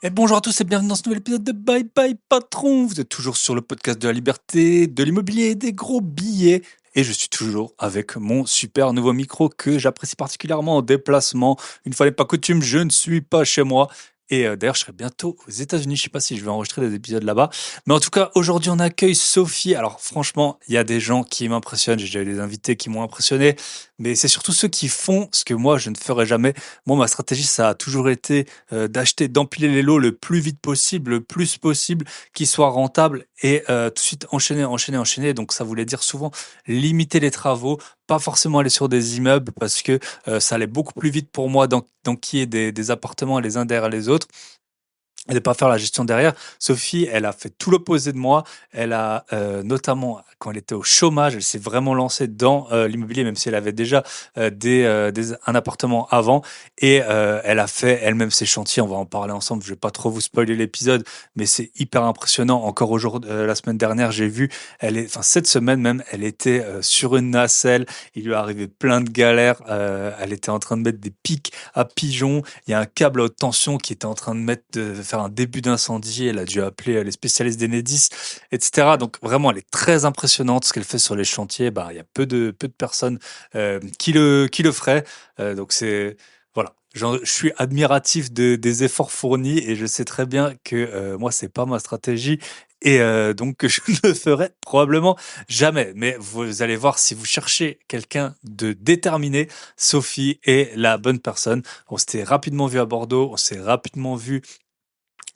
Et bonjour à tous et bienvenue dans ce nouvel épisode de Bye Bye Patron. Vous êtes toujours sur le podcast de la liberté, de l'immobilier et des gros billets. Et je suis toujours avec mon super nouveau micro que j'apprécie particulièrement en déplacement. Une fois n'est pas coutume, je ne suis pas chez moi. Et d'ailleurs, je serai bientôt aux États-Unis. Je sais pas si je vais enregistrer des épisodes là-bas. Mais en tout cas, aujourd'hui, on accueille Sophie. Alors, franchement, il y a des gens qui m'impressionnent. J'ai déjà eu des invités qui m'ont impressionné. Mais c'est surtout ceux qui font ce que moi, je ne ferai jamais. Moi, ma stratégie, ça a toujours été d'acheter, d'empiler les lots le plus vite possible, le plus possible, qu'ils soient rentables et tout de suite enchaîner, enchaîner, enchaîner. Donc ça voulait dire souvent limiter les travaux, pas forcément aller sur des immeubles parce que ça allait beaucoup plus vite pour moi d'enquiller des appartements les uns derrière les autres et de pas faire la gestion derrière. Sophie, elle a fait tout l'opposé de moi. Elle a notamment, quand elle était au chômage, elle s'est vraiment lancée dans l'immobilier, même si elle avait déjà un appartement avant. Et elle a fait elle-même ses chantiers. On va en parler ensemble. Je vais pas trop vous spoiler l'épisode, mais c'est hyper impressionnant. Encore aujourd'hui, la semaine dernière, j'ai vu, enfin cette semaine même, elle était sur une nacelle. Il lui est arrivé plein de galères. Elle était en train de mettre des pics à pigeons. Il y a un câble à haute tension qui était en train de faire un début d'incendie. Elle a dû appeler les spécialistes d'Enedis, etc. Donc vraiment, elle est très impressionnante ce qu'elle fait sur les chantiers. Bah, il y a peu de personnes qui le feraient. Donc c'est voilà. Je suis admiratif des efforts fournis et je sais très bien que moi c'est pas ma stratégie et donc que je ne le ferai probablement jamais. Mais vous allez voir si vous cherchez quelqu'un de déterminé, Sophie est la bonne personne. On s'était rapidement vu à Bordeaux, on s'est rapidement vu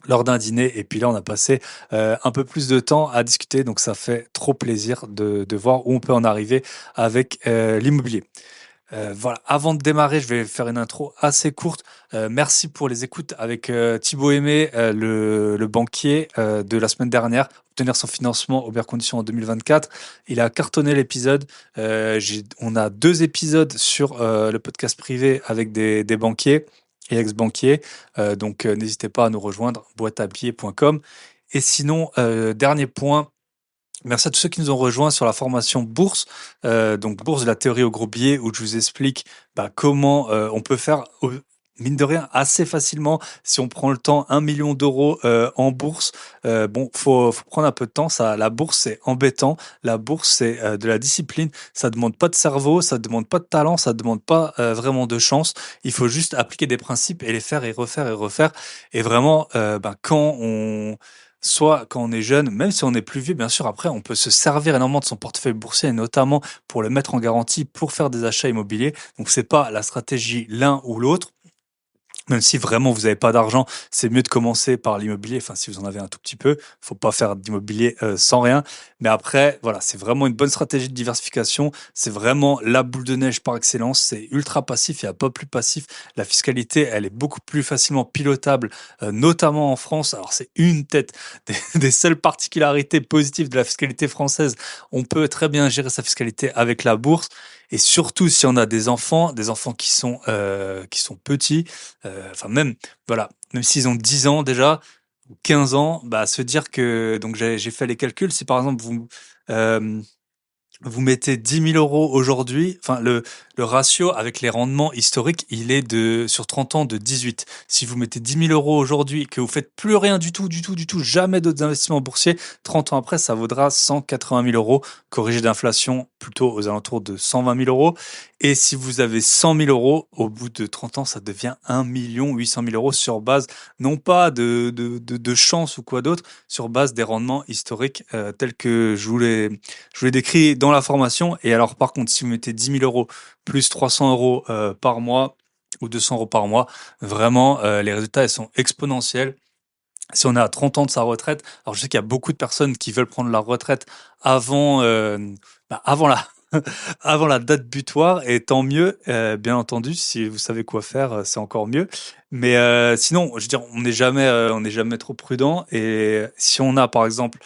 lors d'un dîner et puis là on a passé un peu plus de temps à discuter, donc ça fait trop plaisir de voir où on peut en arriver avec l'immobilier. Voilà, avant de démarrer, je vais faire une intro assez courte. Merci pour les écoutes avec Thibaut Aimé, le banquier de la semaine dernière, obtenir son financement aux meilleures conditions en 2024. Il a cartonné l'épisode. On a 2 épisodes sur le podcast privé avec des banquiers et ex-banquiers. Donc n'hésitez pas à nous rejoindre, boîteapied.com. Et sinon, dernier point, merci à tous ceux qui nous ont rejoints sur la formation bourse, donc bourse de la théorie au gros biais, où je vous explique comment on peut faire, mine de rien, assez facilement si on prend le temps, 1 million d'euros en bourse. Bon, faut prendre un peu de temps. Ça, la bourse c'est embêtant. La bourse c'est de la discipline. Ça demande pas de cerveau, ça demande pas de talent, ça demande pas vraiment de chance. Il faut juste appliquer des principes et les faire et refaire et refaire. Et vraiment, quand on soit quand on est jeune, même si on est plus vieux, bien sûr, après, on peut se servir énormément de son portefeuille boursier, et notamment pour le mettre en garantie pour faire des achats immobiliers. Donc, c'est pas la stratégie l'un ou l'autre. Même si vraiment vous n'avez pas d'argent, c'est mieux de commencer par l'immobilier. Enfin, si vous en avez un tout petit peu, faut pas faire d'immobilier sans rien. Mais après, voilà, c'est vraiment une bonne stratégie de diversification. C'est vraiment la boule de neige par excellence. C'est ultra passif. Il n'y a pas plus passif. La fiscalité, elle est beaucoup plus facilement pilotable, notamment en France. Alors, c'est une tête des seules particularités positives de la fiscalité française. On peut très bien gérer sa fiscalité avec la bourse. Et surtout si on a des enfants qui sont petits, enfin même, voilà, même s'ils ont 10 ans déjà, ou 15 ans, bah, se dire que, donc j'ai fait les calculs, si par exemple euh, vous mettez 10 000 € aujourd'hui, enfin le ratio avec les rendements historiques, il est sur 30 ans de 18. Si vous mettez 10 000 € aujourd'hui, que vous faites plus rien du tout, du tout, du tout, jamais d'autres investissements boursiers, 30 ans après, ça vaudra 180 000 €, corrigé d'inflation plutôt aux alentours de 120 000 €. Et si vous avez 100 000 €, au bout de 30 ans, ça devient 1 800 000 € sur base, non pas de chance ou quoi d'autre, sur base des rendements historiques tels que je vous l'ai décrit dans la formation. Et alors, par contre, si vous mettez 10 000 € plus 300 € par mois ou 200 € par mois, vraiment, les résultats, ils sont exponentiels. Si on est à 30 ans de sa retraite, alors je sais qu'il y a beaucoup de personnes qui veulent prendre leur retraite avant, avant la, avant la date butoir, et tant mieux, bien entendu, si vous savez quoi faire, c'est encore mieux. Mais sinon, je veux dire, on n'est jamais trop prudent. Et si on a, par exemple,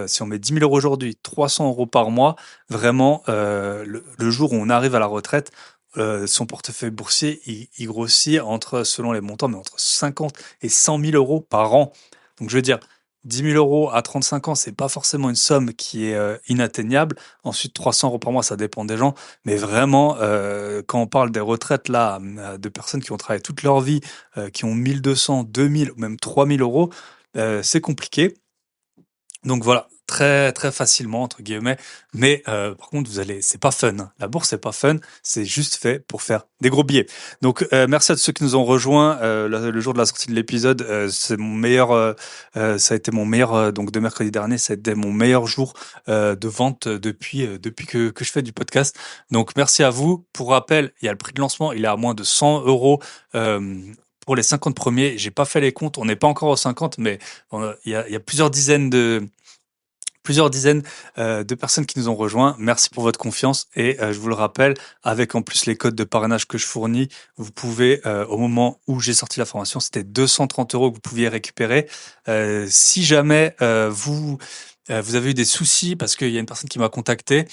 si on met 10 000 € aujourd'hui, 300 € par mois, vraiment, le jour où on arrive à la retraite, son portefeuille boursier, il grossit selon les montants, mais entre 50 et 100 000 € par an. Donc, je veux dire, 10 000 € à 35 ans, c'est pas forcément une somme qui est inatteignable. Ensuite, 300 € par mois, ça dépend des gens. Mais vraiment, quand on parle des retraites là, de personnes qui ont travaillé toute leur vie, qui ont 1200, 2000 ou même 3000 euros, c'est compliqué. Donc voilà, très très facilement entre guillemets. Mais par contre, c'est pas fun, hein. La bourse, c'est pas fun. C'est juste fait pour faire des gros billets. Donc merci à tous ceux qui nous ont rejoints le jour de la sortie de l'épisode. C'est mon meilleur, ça a été mon meilleur donc de mercredi dernier. Ça a été mon meilleur jour de vente depuis que je fais du podcast. Donc merci à vous. Pour rappel, il y a le prix de lancement, il est à moins de 100 euros. Pour les 50 premiers, j'ai pas fait les comptes, on n'est pas encore aux 50, mais il y a plusieurs dizaines de personnes qui nous ont rejoints. Merci pour votre confiance et je vous le rappelle, avec en plus les codes de parrainage que je fournis, vous pouvez, au moment où j'ai sorti la formation, c'était 230 euros que vous pouviez récupérer. Si jamais vous avez eu des soucis, parce qu'il y a une personne qui m'a contacté,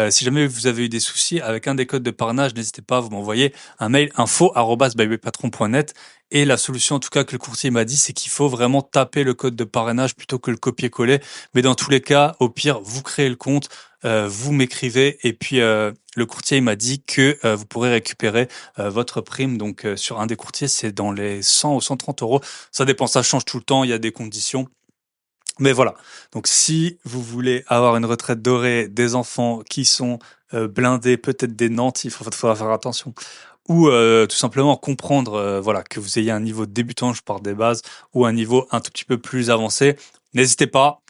si jamais vous avez eu des soucis avec un des codes de parrainage, n'hésitez pas, vous m'envoyez un mail info@bybypatron.net. Et la solution, en tout cas, que le courtier m'a dit, c'est qu'il faut vraiment taper le code de parrainage plutôt que le copier-coller. Mais dans tous les cas, au pire, vous créez le compte, vous m'écrivez, et puis le courtier il m'a dit que vous pourrez récupérer votre prime. Donc sur un des courtiers, c'est dans les 100 ou 130 euros. Ça dépend, ça change tout le temps, il y a des conditions. Mais voilà. Donc, si vous voulez avoir une retraite dorée, des enfants qui sont blindés, peut-être des nantis, faudra faire attention. Ou tout simplement comprendre, voilà, que vous ayez un niveau débutant, je pars des bases, ou un niveau un tout petit peu plus avancé. N'hésitez pas.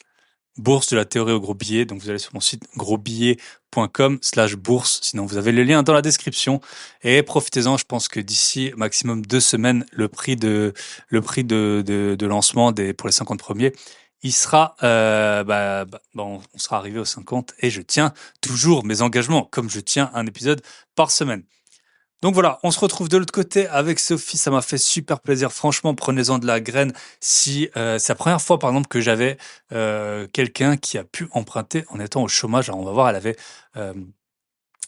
Bourse de la théorie au gros billet. Donc, vous allez sur mon site grosbillet.com/bourse. Sinon, vous avez le lien dans la description. Et profitez-en. Je pense que d'ici maximum 2 semaines, le prix de lancement pour les 50 premiers, il sera, on sera arrivé aux 50 et je tiens toujours mes engagements comme je tiens un épisode par semaine. Donc voilà, on se retrouve de l'autre côté avec Sophie, ça m'a fait super plaisir. Franchement, prenez-en de la graine. Si c'est la première fois, par exemple, que j'avais quelqu'un qui a pu emprunter en étant au chômage. Alors on va voir, euh,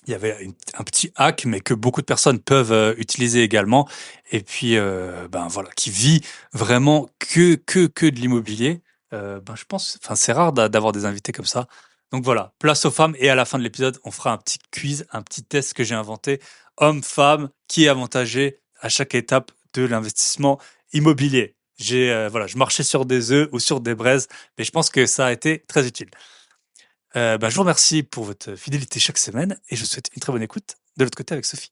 il y avait un petit hack, mais que beaucoup de personnes peuvent utiliser également. Et puis, voilà, qui vit vraiment que de l'immobilier. Je pense, enfin, c'est rare d'avoir des invités comme ça. Donc voilà, place aux femmes. Et à la fin de l'épisode, on fera un petit quiz, un petit test que j'ai inventé. Homme-femme, qui est avantagé à chaque étape de l'investissement immobilier. Je marchais sur des œufs ou sur des braises, mais je pense que ça a été très utile. Je vous remercie pour votre fidélité chaque semaine et je vous souhaite une très bonne écoute de l'autre côté avec Sophie.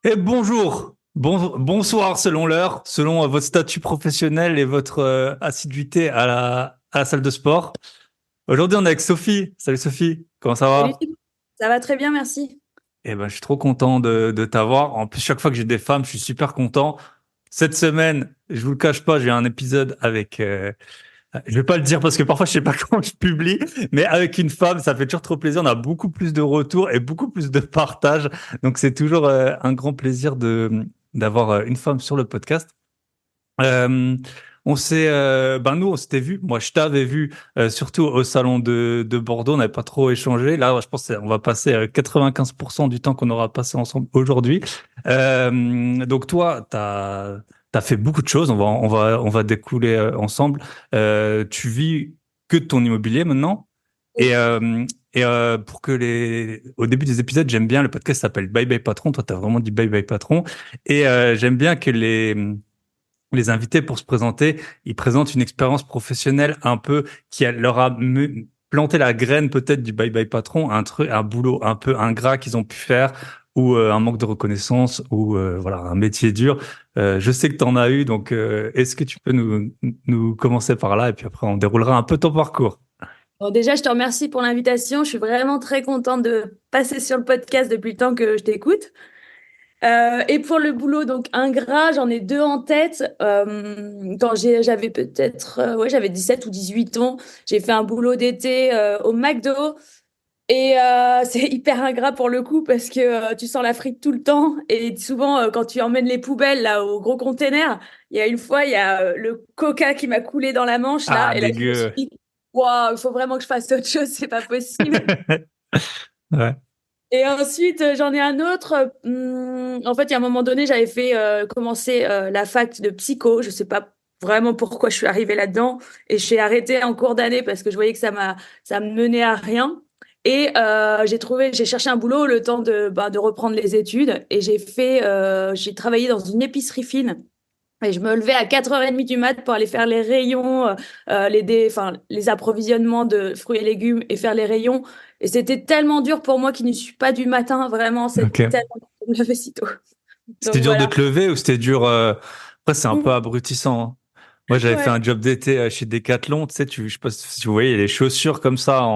Et bonjour, bonsoir selon l'heure, selon votre statut professionnel et votre assiduité à la salle de sport. Aujourd'hui, on est avec Sophie. Salut Sophie, comment ça Salut, va? ça va très bien, merci. Je suis trop content de t'avoir. En plus, chaque fois que j'ai des femmes, je suis super content. Cette semaine, je vous le cache pas, j'ai un épisode avec je vais pas le dire parce que parfois je sais pas quand je publie, mais avec une femme, ça fait toujours trop plaisir. On a beaucoup plus de retours et beaucoup plus de partage. Donc c'est toujours un grand plaisir d'avoir une femme sur le podcast. Euh, nous, on s'était vu. Moi, je t'avais vu surtout au salon de Bordeaux. On n'avait pas trop échangé. Là, je pense qu'on va passer 95% du temps qu'on aura passé ensemble aujourd'hui. Donc toi, t'as fait beaucoup de choses. On va découler ensemble. Tu vis que de ton immobilier maintenant. Oui. Et pour que au début des épisodes, j'aime bien, le podcast s'appelle Bye Bye Patron. Toi, t'as vraiment dit Bye Bye Patron. Et j'aime bien que les invités, pour se présenter, ils présentent une expérience professionnelle un peu leur a planté la graine peut-être du bye bye patron, un boulot un peu ingrat qu'ils ont pu faire, ou un manque de reconnaissance, ou voilà, un métier dur. Je sais que tu en as eu, donc est-ce que tu peux nous commencer par là et puis après on déroulera un peu ton parcours. Bon, déjà, je te remercie pour l'invitation. Je suis vraiment très contente de passer sur le podcast depuis le temps que je t'écoute. Et pour le boulot, donc ingrat, j'en ai deux en tête. Quand j'avais peut-être, ouais, j'avais 17 ou 18 ans, j'ai fait un boulot d'été au McDo. Et c'est hyper ingrat pour le coup parce que tu sens la frite tout le temps. Et souvent, quand tu emmènes les poubelles là au gros container, il y a une fois, il y a le coca qui m'a coulé dans la manche Ah, là. Et là, je me suis dégueu. dit, waouh, il faut vraiment que je fasse autre chose, c'est pas possible. Ouais. Et ensuite, j'en ai un autre. En fait, il y a un moment donné, j'avais fait commencer la fac de psycho. Je sais pas vraiment pourquoi je suis arrivée là-dedans. Et j'ai arrêté en cours d'année parce que je voyais que ça me menait à rien. Et j'ai cherché un boulot le temps de reprendre les études. Et j'ai travaillé dans une épicerie fine. Et je me levais à 4h30 du mat pour aller faire les rayons, les approvisionnements de fruits et légumes et faire les rayons. Et c'était tellement dur pour moi qui ne suis pas du matin, vraiment, c'est Ok. tellement dur de me lever si tôt. C'était Donc dur de voilà. te lever ou c'était dur Après, c'est un peu abrutissant, hein. Moi, j'avais fait Ouais, un job d'été chez Decathlon. Tu sais, je sais pas si vous voyez les chaussures comme ça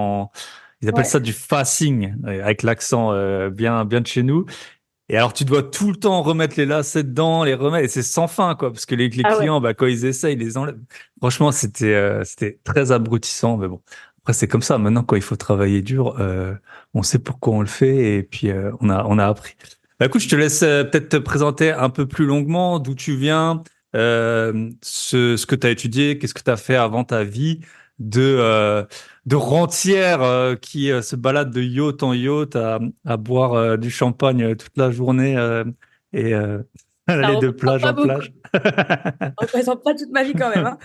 ils appellent ouais. ça du facing avec l'accent bien de chez nous. Et alors, tu dois tout le temps remettre les lacets dedans, les remettre, et c'est sans fin, quoi, parce que les Ah ouais. clients, bah, quand ils essayent, ils les enlèvent. Franchement, c'était très abrutissant, mais bon. Après, c'est comme ça. Maintenant, quand il faut travailler dur, on sait pourquoi on le fait, et puis on a appris. Bah, écoute, je te laisse peut-être te présenter un peu plus longuement d'où tu viens, ce que tu as étudié, qu'est-ce que tu as fait avant ta vie de rentière qui se balade de yacht en yacht à boire du champagne toute la journée et Ça aller de représente plage pas en beaucoup. plage. Ça représente pas toute ma vie quand même, hein.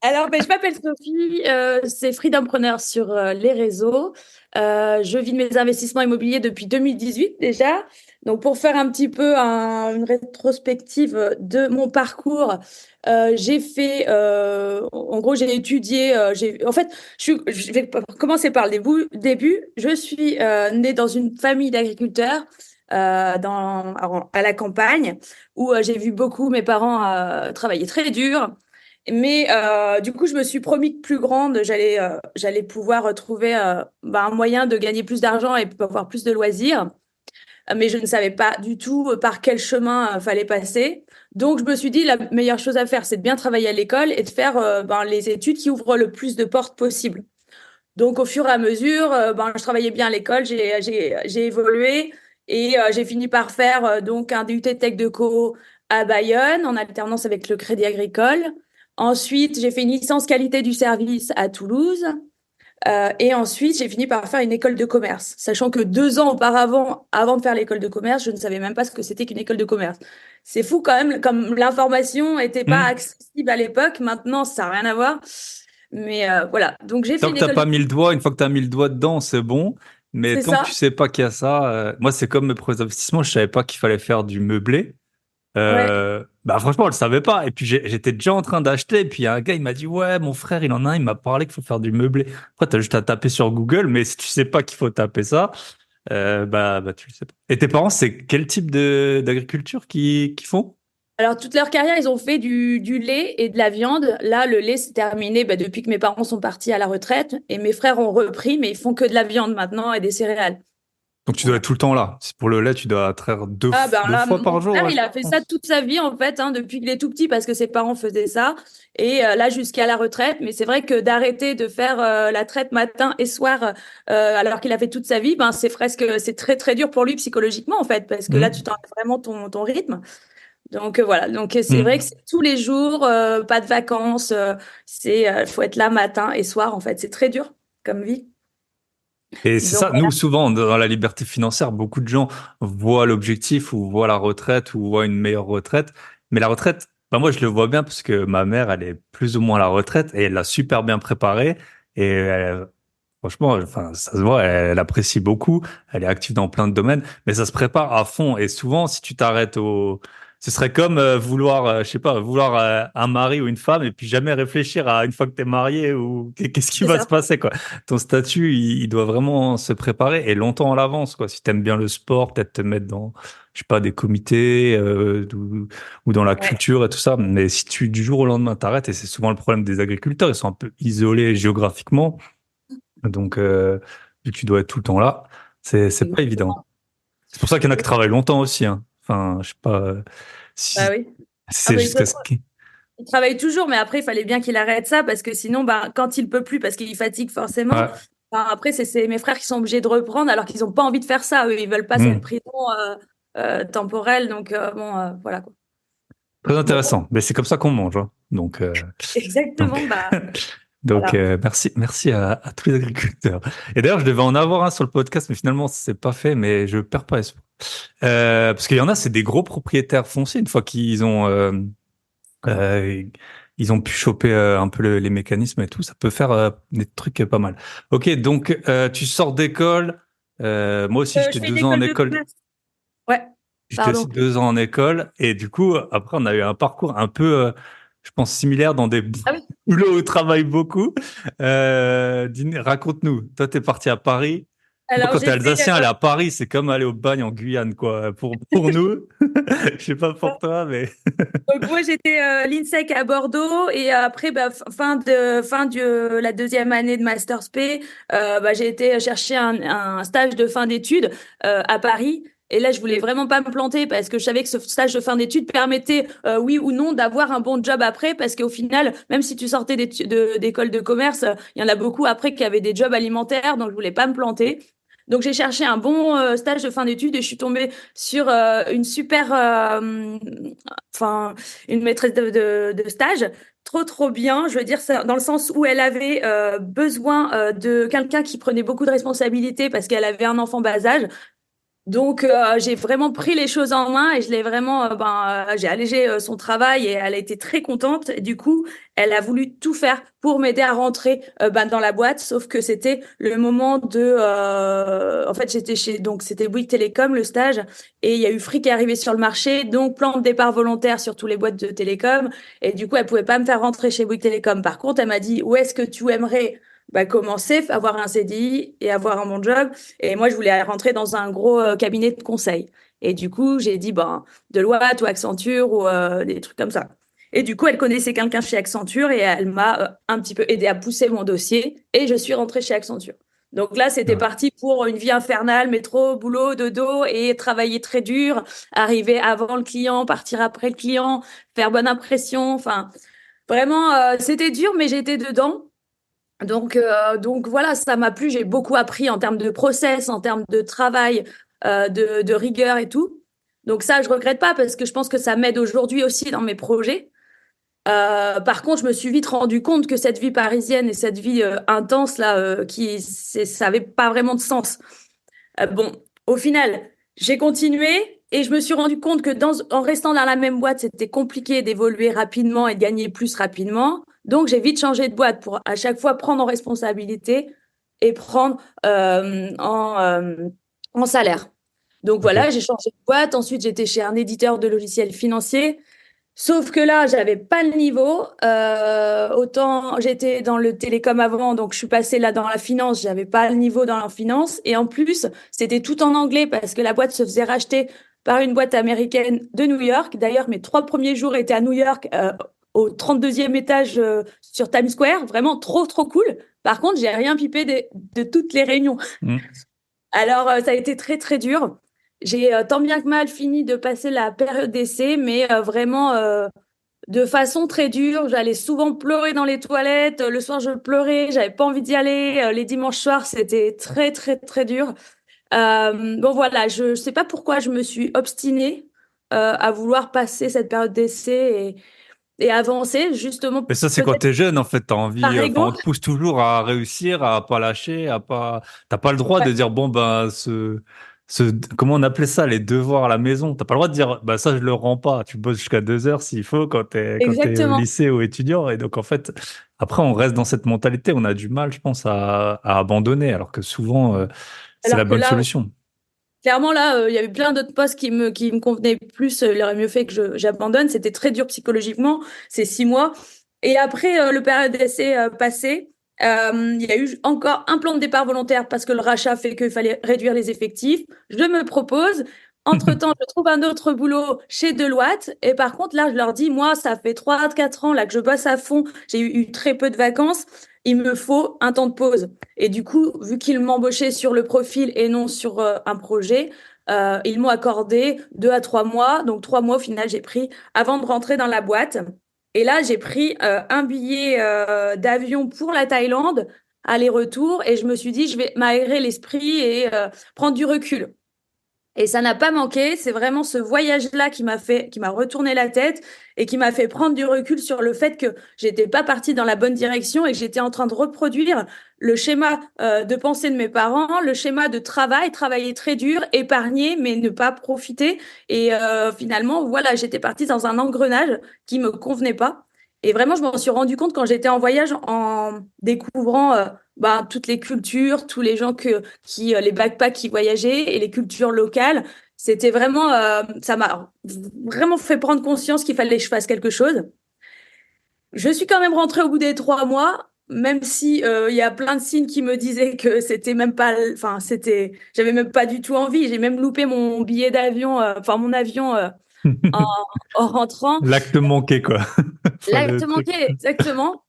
Alors, ben, je m'appelle Sophie, c'est Freedompreneur sur les réseaux. Je vis de mes investissements immobiliers depuis 2018 déjà. Donc, pour faire un petit peu une rétrospective de mon parcours, en gros, j'ai étudié, en fait, je vais commencer par le début. Je suis née dans une famille d'agriculteurs à la campagne où j'ai vu beaucoup mes parents travailler très dur. Mais du coup, je me suis promis que plus grande, j'allais pouvoir trouver un moyen de gagner plus d'argent et avoir plus de loisirs. Mais je ne savais pas du tout par quel chemin fallait passer. Donc, je me suis dit, la meilleure chose à faire, c'est de bien travailler à l'école et de faire les études qui ouvrent le plus de portes possible. Donc, au fur et à mesure, je travaillais bien à l'école, j'ai évolué et j'ai fini par faire donc un DUT Tech de Co à Bayonne en alternance avec le Crédit Agricole. Ensuite, j'ai fait une licence qualité du service à Toulouse. Et ensuite, j'ai fini par faire une école de commerce, sachant que 2 ans auparavant, avant de faire l'école de commerce, je ne savais même pas ce que c'était qu'une école de commerce. C'est fou quand même, comme l'information n'était pas Hmm. accessible à l'époque, maintenant ça n'a rien à voir. Mais voilà, donc j'ai fait Tant une que t'as école de pas mis le commerce, doigt, une fois que t'as mis le doigt dedans, c'est bon. Mais c'est tant que tu ça. sais pas qu'il y a ça, moi c'est comme mes premiers investissements, je savais pas qu'il fallait faire du meublé. Ouais, Bah franchement, je le savais pas. Et puis j'étais déjà en train d'acheter. Et puis il y a un gars, il m'a dit ouais, mon frère, il en a un. Il m'a parlé qu'il faut faire du meublé. Après, t'as juste à taper sur Google. Mais si tu sais pas qu'il faut taper ça, bah tu le sais pas. Et tes parents, c'est quel type de d'agriculture qui font? alors toute leur carrière, ils ont fait du lait et de la viande. Là, le lait, c'est terminé depuis que mes parents sont partis à la retraite. Et mes frères ont repris, mais ils font que de la viande maintenant et des céréales. Donc tu dois Voilà. être tout le temps là. C'est pour le lait, tu dois traire Ah ben deux là, fois mon par jour, frère, ouais, il je a fait ça pense. toute sa vie en fait, hein, depuis qu'il est tout petit parce que ses parents faisaient ça. Et là, jusqu'à la retraite. Mais c'est vrai que d'arrêter de faire la traite matin et soir alors qu'il a fait toute sa vie, ben c'est très très dur pour lui psychologiquement en fait parce que là, tu Hmm. t'enlèves vraiment ton rythme. Donc voilà. Donc c'est vrai que Hmm. c'est tous les jours, pas de vacances. Faut être là matin et soir en fait. C'est très dur comme vie. Et c'est Donc ça, nous, souvent, dans la liberté financière, beaucoup de gens voient l'objectif ou voient la retraite ou voient une meilleure retraite. Mais la retraite, bah moi, je le vois bien parce que ma mère, elle est plus ou moins à la retraite et elle l'a super bien préparée. Et franchement, enfin, ça se voit, elle apprécie beaucoup. Elle est active dans plein de domaines, mais ça se prépare à fond. Et souvent, si tu t'arrêtes ce serait comme vouloir, je sais pas, vouloir un mari ou une femme et puis jamais réfléchir à une fois que t'es marié ou qu'est-ce qui c'est va se ça. passer, quoi. Ton statut, il doit vraiment se préparer et longtemps à l'avance, quoi. Si t'aimes bien le sport, peut-être te mettre dans, je sais pas, des comités ou dans la Ouais. culture et tout ça. Mais si tu du jour au lendemain t'arrêtes, et c'est souvent le problème des agriculteurs, ils sont un peu isolés géographiquement, donc vu que tu dois être tout le temps là, c'est pas évident. Exactement. C'est pour ça qu'il y en a qui travaillent longtemps aussi, hein. Enfin, je sais pas Bah si oui. Ah c'est bah, jusqu'à ce qu'il. il travaille toujours, mais après, il fallait bien qu'il arrête ça parce que sinon, bah, quand il peut plus, parce qu'il fatigue forcément, Ouais. bah, après, c'est mes frères qui sont obligés de reprendre alors qu'ils n'ont pas envie de faire ça. Eux, ils veulent pas cette Hmm. prison temporelle. Donc, voilà quoi. Très Bon, intéressant. Mais c'est comme ça qu'on mange, hein. Donc, exactement. Bah, donc voilà. merci à tous les agriculteurs. Et d'ailleurs, je devais en avoir un sur le podcast, mais finalement, c'est pas fait, mais je perds pas espoir. Parce qu'il y en a, c'est des gros propriétaires fonciers une fois qu'ils ont Euh, ils ont pu choper un peu les mécanismes et tout. Ça peut faire des trucs pas mal. Ok, donc tu sors d'école. Moi aussi, Je j'étais fais une 2 ans en école de école. commerce. Ouais, J'étais aussi pardon. 2 ans en école. Et du coup, après, on a eu un parcours un peu, je pense, similaire dans des Ah oui. boulots où on travaille beaucoup. Raconte-nous. Toi, t'es parti à Paris. Moi, Alors quand t'es j'étais alsacien, aller à Paris, c'est comme aller au bagne en Guyane, quoi. Pour nous, je sais pas pour toi, mais donc moi j'étais l'INSEC à Bordeaux et après bah, fin de la deuxième année de Master Sp, bah, j'ai été chercher un stage de fin d'études à Paris. Et là, je voulais vraiment pas me planter parce que je savais que ce stage de fin d'études permettait, oui ou non, d'avoir un bon job après. Parce qu'au final, même si tu sortais d'école de commerce, il y en a beaucoup après qui avaient des jobs alimentaires. Donc, je voulais pas me planter. Donc, j'ai cherché un bon stage de fin d'études et je suis tombée sur une super, enfin, une maîtresse de stage trop bien. Je veux dire ça dans le sens où elle avait besoin de quelqu'un qui prenait beaucoup de responsabilités parce qu'elle avait un enfant bas âge. Donc, j'ai vraiment pris les choses en main et je l'ai vraiment, j'ai allégé son travail et elle a été très contente. Et du coup, elle a voulu tout faire pour m'aider à rentrer dans la boîte, sauf que c'était le moment en fait, j'étais donc c'était Bouygues Télécom, le stage, et il y a eu Free qui est arrivé sur le marché, donc plan de départ volontaire sur tous les boîtes de télécom. Et du coup, elle pouvait pas me faire rentrer chez Bouygues Télécom. Par contre, elle m'a dit, où est-ce que tu aimerais commencer, avoir un CDI et avoir un bon job? Et moi, je voulais rentrer dans un gros cabinet de conseil. Et du coup, j'ai dit, Deloitte ou Accenture ou des trucs comme ça. Et du coup, elle connaissait quelqu'un chez Accenture et elle m'a un petit peu aidé à pousser mon dossier et je suis rentrée chez Accenture. Donc là, c'était ouais. parti pour une vie infernale, métro, boulot, dodo et travailler très dur, arriver avant le client, partir après le client, faire bonne impression. Enfin, vraiment, c'était dur, mais j'étais dedans. Donc voilà, ça m'a plu. J'ai beaucoup appris en termes de process, en termes de travail, de rigueur et tout. Donc ça, je regrette pas parce que je pense que ça m'aide aujourd'hui aussi dans mes projets. Par contre, je me suis vite rendu compte que cette vie parisienne et cette vie intense là, ça avait pas vraiment de sens. Bon, au final, j'ai continué et je me suis rendu compte que en restant dans la même boîte, c'était compliqué d'évoluer rapidement et de gagner plus rapidement. Donc, j'ai vite changé de boîte pour à chaque fois prendre en responsabilité et prendre en salaire. Donc Ok. voilà, j'ai changé de boîte. Ensuite, j'étais chez un éditeur de logiciels financiers. Sauf que là, j'avais pas le niveau. Autant j'étais dans le télécom avant, donc je suis passée là dans la finance. J'avais pas le niveau dans la finance. Et en plus, c'était tout en anglais parce que la boîte se faisait racheter par une boîte américaine de New York. D'ailleurs, mes 3 premiers jours étaient à New York, au 32e étage sur Times Square. Vraiment trop cool. Par contre, j'ai rien pipé de toutes les réunions. Hmm. Alors, ça a été très dur. J'ai tant bien que mal fini de passer la période d'essai, mais vraiment de façon très dure. J'allais souvent pleurer dans les toilettes. Le soir, je pleurais. J'avais pas envie d'y aller. Les dimanches soirs, c'était très dur. Bon, voilà, je sais pas pourquoi je me suis obstinée à vouloir passer cette période d'essai et avancer, justement, Mais ça, c'est quand peut-être t'es jeune, en fait, t'as envie, par enfin, ego. on te pousse toujours à réussir, à pas lâcher, t'as pas le droit de Ouais, dire, bon, ben, comment on appelait ça, les devoirs à la maison. T'as pas le droit de dire, bah, ça, je le rends pas. Tu bosses jusqu'à 2 heures s'il faut quand t'es au exactement. lycée ou étudiant. Et donc, en fait, après, on reste dans cette mentalité. On a du mal, je pense, à abandonner, alors que souvent, c'est la Alors que bonne là, solution. clairement, là, il y avait plein d'autres postes qui me convenaient plus. Il aurait mieux fait que j'abandonne. C'était très dur psychologiquement, ces 6 mois. Et après le période d'essai passé, il y a eu encore un plan de départ volontaire parce que le rachat fait qu'il fallait réduire les effectifs. Je me propose. Entre-temps, je trouve un autre boulot chez Deloitte. Et par contre, là, je leur dis, moi, ça fait 3 4 ans là, que je bosse à fond. J'ai eu très peu de vacances. Il me faut un temps de pause. Et du coup, vu qu'ils m'embauchaient sur le profil et non sur un projet, ils m'ont accordé 2 à 3 mois. Donc 3 mois au final, j'ai pris avant de rentrer dans la boîte. Et là, j'ai pris un billet d'avion pour la Thaïlande, aller-retour. Et je me suis dit, je vais m'aérer l'esprit et prendre du recul. Et ça n'a pas manqué. C'est vraiment ce voyage-là qui m'a retourné la tête et qui m'a fait prendre du recul sur le fait que j'étais pas partie dans la bonne direction et que j'étais en train de reproduire le schéma de pensée de mes parents, le schéma de travail, travailler très dur, épargner, mais ne pas profiter. Et finalement, voilà, j'étais partie dans un engrenage qui me convenait pas. Et vraiment, je m'en suis rendu compte quand j'étais en voyage en découvrant toutes les cultures, tous les gens les backpacks qui voyageaient et les cultures locales. C'était vraiment, ça m'a vraiment fait prendre conscience qu'il fallait que je fasse quelque chose. Je suis quand même rentrée au bout des 3 mois, même si il y a plein de signes qui me disaient que c'était même pas, j'avais même pas du tout envie. J'ai même loupé mon billet d'avion, mon avion en, en rentrant. L'acte manqué, quoi. Enfin, Là, le te truc. manquait, exactement.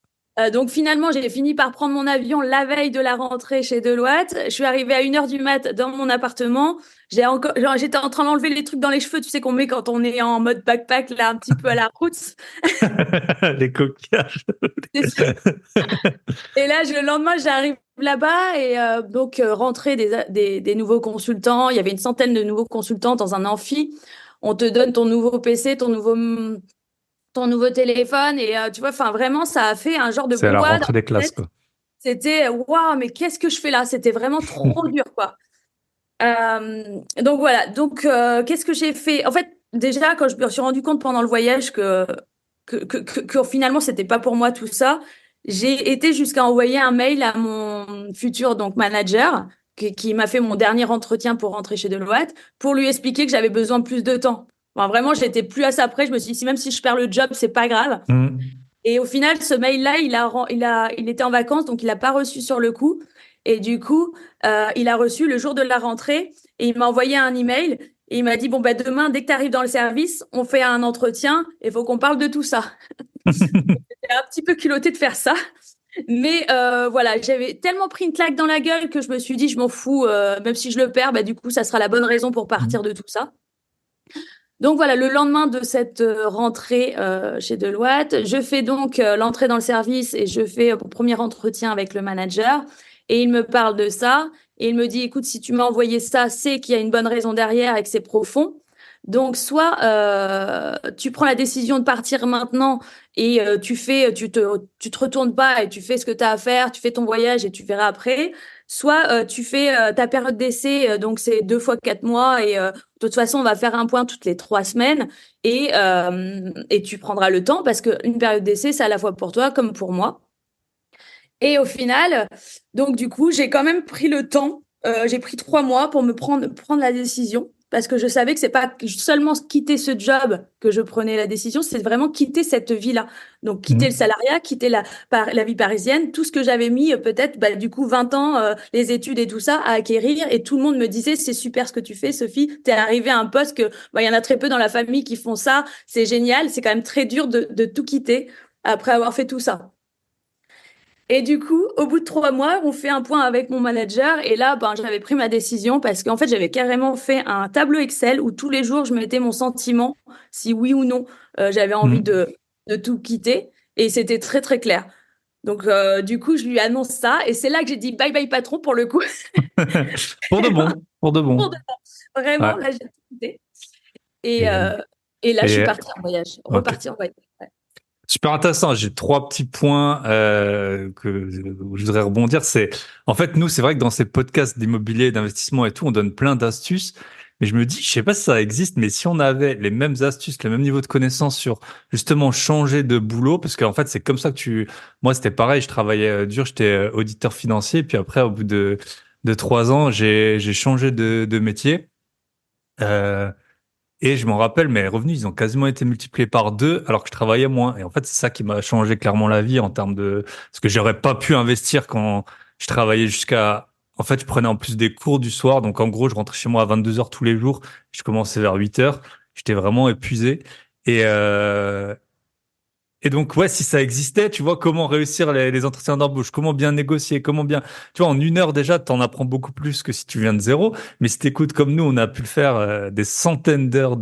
Donc finalement, j'ai fini par prendre mon avion la veille de la rentrée chez Deloitte. Je suis arrivée à 1h du mat dans mon appartement. J'étais en train d'enlever les trucs dans les cheveux, tu sais qu'on met quand on est en mode backpack, là, un petit peu à la route. Les coquillages. Et là, le lendemain, j'arrive là-bas et rentrée des nouveaux consultants. Il y avait une centaine de nouveaux consultants dans un amphi. On te donne ton nouveau PC, ton nouveau téléphone et tu vois, enfin vraiment, ça a fait un genre de C'est à la brouhaha dans rentrée des ma classes, tête. quoi. C'était waouh, mais qu'est-ce que je fais là? C'était vraiment trop dur, quoi. Donc voilà. Donc qu'est-ce que j'ai fait? En fait, déjà quand je me suis rendu compte pendant le voyage que finalement c'était pas pour moi tout ça, j'ai été jusqu'à envoyer un mail à mon futur donc manager qui m'a fait mon dernier entretien pour rentrer chez Deloitte pour lui expliquer que j'avais besoin de plus de temps. Enfin, vraiment, j'étais plus à ça près. Je me suis dit, même si je perds le job, c'est pas grave. Mm. Et au final, ce mail-là, il était en vacances, donc il n'a pas reçu sur le coup. Et du coup, il a reçu le jour de la rentrée et il m'a envoyé un email et il m'a dit, bon, bah, demain, dès que tu arrives dans le service, on fait un entretien et il faut qu'on parle de tout ça. J'étais un petit peu culottée de faire ça. Mais voilà, j'avais tellement pris une claque dans la gueule que je me suis dit, je m'en fous, même si je le perds, bah, du coup, ça sera la bonne raison pour partir de tout ça. Donc voilà, le lendemain de cette rentrée chez Deloitte, je fais donc l'entrée dans le service et je fais mon premier entretien avec le manager. Et il me parle de ça et il me dit, écoute, si tu m'as envoyé ça, c'est qu'il y a une bonne raison derrière et que c'est profond. Donc soit tu prends la décision de partir maintenant et tu te retournes pas et tu fais ce que tu as à faire, tu fais ton voyage et tu verras après. Soit tu fais ta période d'essai, donc c'est 2 fois 4 mois et de toute façon, on va faire un point toutes les 3 semaines et tu prendras le temps parce qu'une période d'essai, c'est à la fois pour toi comme pour moi. Et au final, donc du coup, j'ai quand même pris le temps. J'ai pris 3 mois pour prendre la décision parce que je savais que c'est pas seulement quitter ce job que je prenais la décision, c'est vraiment quitter cette vie-là. Donc quitter le Mm. salariat, quitter la vie parisienne, tout ce que j'avais mis peut-être bah, du coup 20 ans, les études et tout ça à acquérir. Et tout le monde me disait c'est super ce que tu fais, Sophie. T'es arrivée à un poste que bah, il y en a très peu dans la famille qui font ça. C'est génial. C'est quand même très dur de tout quitter après avoir fait tout ça. Et du coup, au bout de 3 mois, on fait un point avec mon manager. Et là, ben, j'avais pris ma décision parce qu'en fait, j'avais carrément fait un tableau Excel où tous les jours, je mettais mon sentiment, si oui ou non, j'avais envie Mm. de tout quitter. Et c'était très, très clair. Donc, du coup, je lui annonce ça. Et c'est là que j'ai dit bye bye patron pour le coup. Pour de bon, pour de Pour bon. de- Vraiment, Ouais. là, j'ai tout quitté. Et, Et, euh, et là, je suis et partie en voyage, ok. repartie en voyage. Ouais. Super intéressant. J'ai trois petits points où je voudrais rebondir. C'est en fait nous, c'est vrai que dans ces podcasts d'immobilier, d'investissement et tout, on donne plein d'astuces. Mais je me dis, je sais pas si ça existe, mais si on avait les mêmes astuces, le même niveau de connaissance sur justement changer de boulot, parce qu'en fait c'est comme ça que moi c'était pareil, je travaillais dur, j'étais auditeur financier, puis après au bout de 3 ans, j'ai changé de métier. Euh, et je m'en rappelle, mes revenus, ils ont quasiment été multipliés par deux alors que je travaillais moins. Et en fait, c'est ça qui m'a changé clairement la vie en termes de... Parce que j'aurais pas pu investir quand je travaillais jusqu'à... En fait, je prenais en plus des cours du soir. Donc, en gros, je rentrais chez moi à 22 heures tous les jours. Je commençais vers 8 heures. J'étais vraiment épuisé. Et, euh, et donc, ouais, si ça existait, tu vois, comment réussir les entretiens d'embauche, comment bien négocier, comment bien, tu vois, en 1 heure déjà, t'en apprends beaucoup plus que si tu viens de zéro. Mais si t'écoutes comme nous, on a pu le faire des centaines d'heures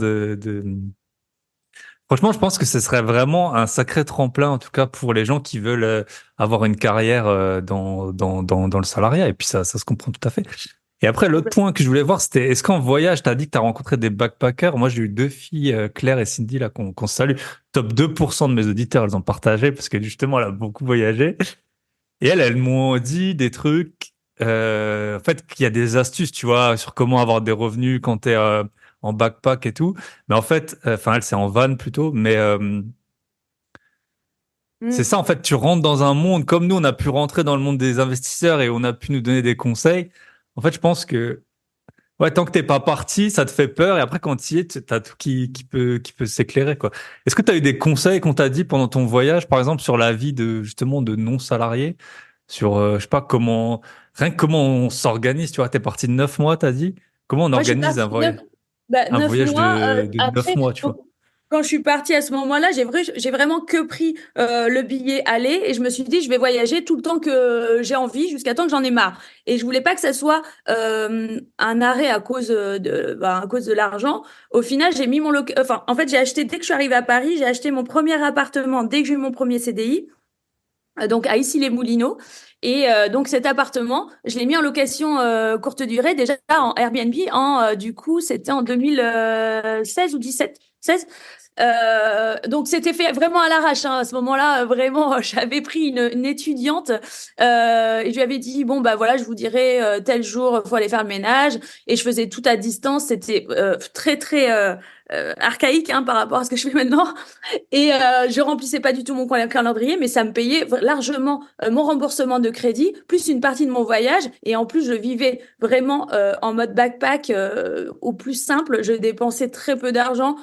Franchement, je pense que ce serait vraiment un sacré tremplin, en tout cas pour les gens qui veulent avoir une carrière dans le salariat. Et puis ça se comprend tout à fait. Et après, l'autre point que je voulais voir, c'était, est-ce qu'en voyage, tu as dit que tu as rencontré des backpackers? Moi, j'ai eu deux filles, Claire et Cindy, là, qu'on salue. Top 2% de mes auditeurs, elles ont partagé parce que justement, elle a beaucoup voyagé. Et elles m'ont dit des trucs, en fait, qu'il y a des astuces, tu vois, sur comment avoir des revenus quand t'es en backpack et tout. Mais en fait, enfin, elle, c'est en van plutôt, mais c'est Mm. ça, en fait, tu rentres dans un monde, comme nous, on a pu rentrer dans le monde des investisseurs et on a pu nous donner des conseils. En fait, je pense que, ouais, tant que t'es pas parti, ça te fait peur, et après, quand tu y es, t'as tout qui peut s'éclairer, quoi. Est-ce que tu as eu des conseils qu'on t'a dit pendant ton voyage, par exemple, sur la vie de, justement, de non-salariés? Sur, je sais pas comment, rien que comment on s'organise, tu vois, t'es parti de 9 mois, t'as dit? Comment on Moi, je suis organise partie un neuf voyage mois. de 9 mois, tu vois? Donc, quand je suis partie à ce moment-là, j'ai vraiment que pris le billet aller et je me suis dit, je vais voyager tout le temps que j'ai envie, jusqu'à temps que j'en ai marre. Et je voulais pas que ça soit un arrêt à cause de l'argent. Au final, enfin, en fait, j'ai acheté dès que je suis arrivée à Paris, j'ai acheté mon premier appartement dès que j'ai eu mon premier CDI. Donc à Issy-les-Moulineaux. Et donc cet appartement, je l'ai mis en location courte durée déjà en Airbnb du coup, c'était en 2016 ou 17. 16. Donc c'était fait vraiment à l'arrache, hein. À ce moment-là, vraiment, j'avais pris une étudiante et je lui avais dit bon bah voilà, je vous dirai tel jour, faut aller faire le ménage. Et je faisais tout à distance. C'était très très archaïque, hein, par rapport à ce que je fais maintenant. Et je remplissais pas du tout mon calendrier, mais ça me payait largement mon remboursement de crédit, plus une partie de mon voyage. Et en plus, je vivais vraiment en mode backpack au plus simple. Je dépensais très peu d'argent.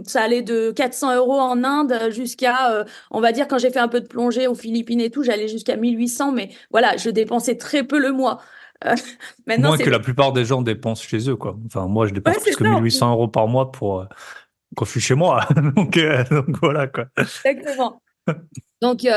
Ça allait de 400 euros en Inde jusqu'à, on va dire, quand j'ai fait un peu de plongée aux Philippines et tout, j'allais jusqu'à 1800. Mais voilà, je dépensais très peu le mois. Euh, Maintenant, Moins que c'est... la plupart des gens dépensent chez eux, quoi. Enfin, moi, je Ouais, dépense plus c'est que ça. 1 800 € par mois pour, quand je suis chez moi. Donc voilà, quoi. Exactement. Donc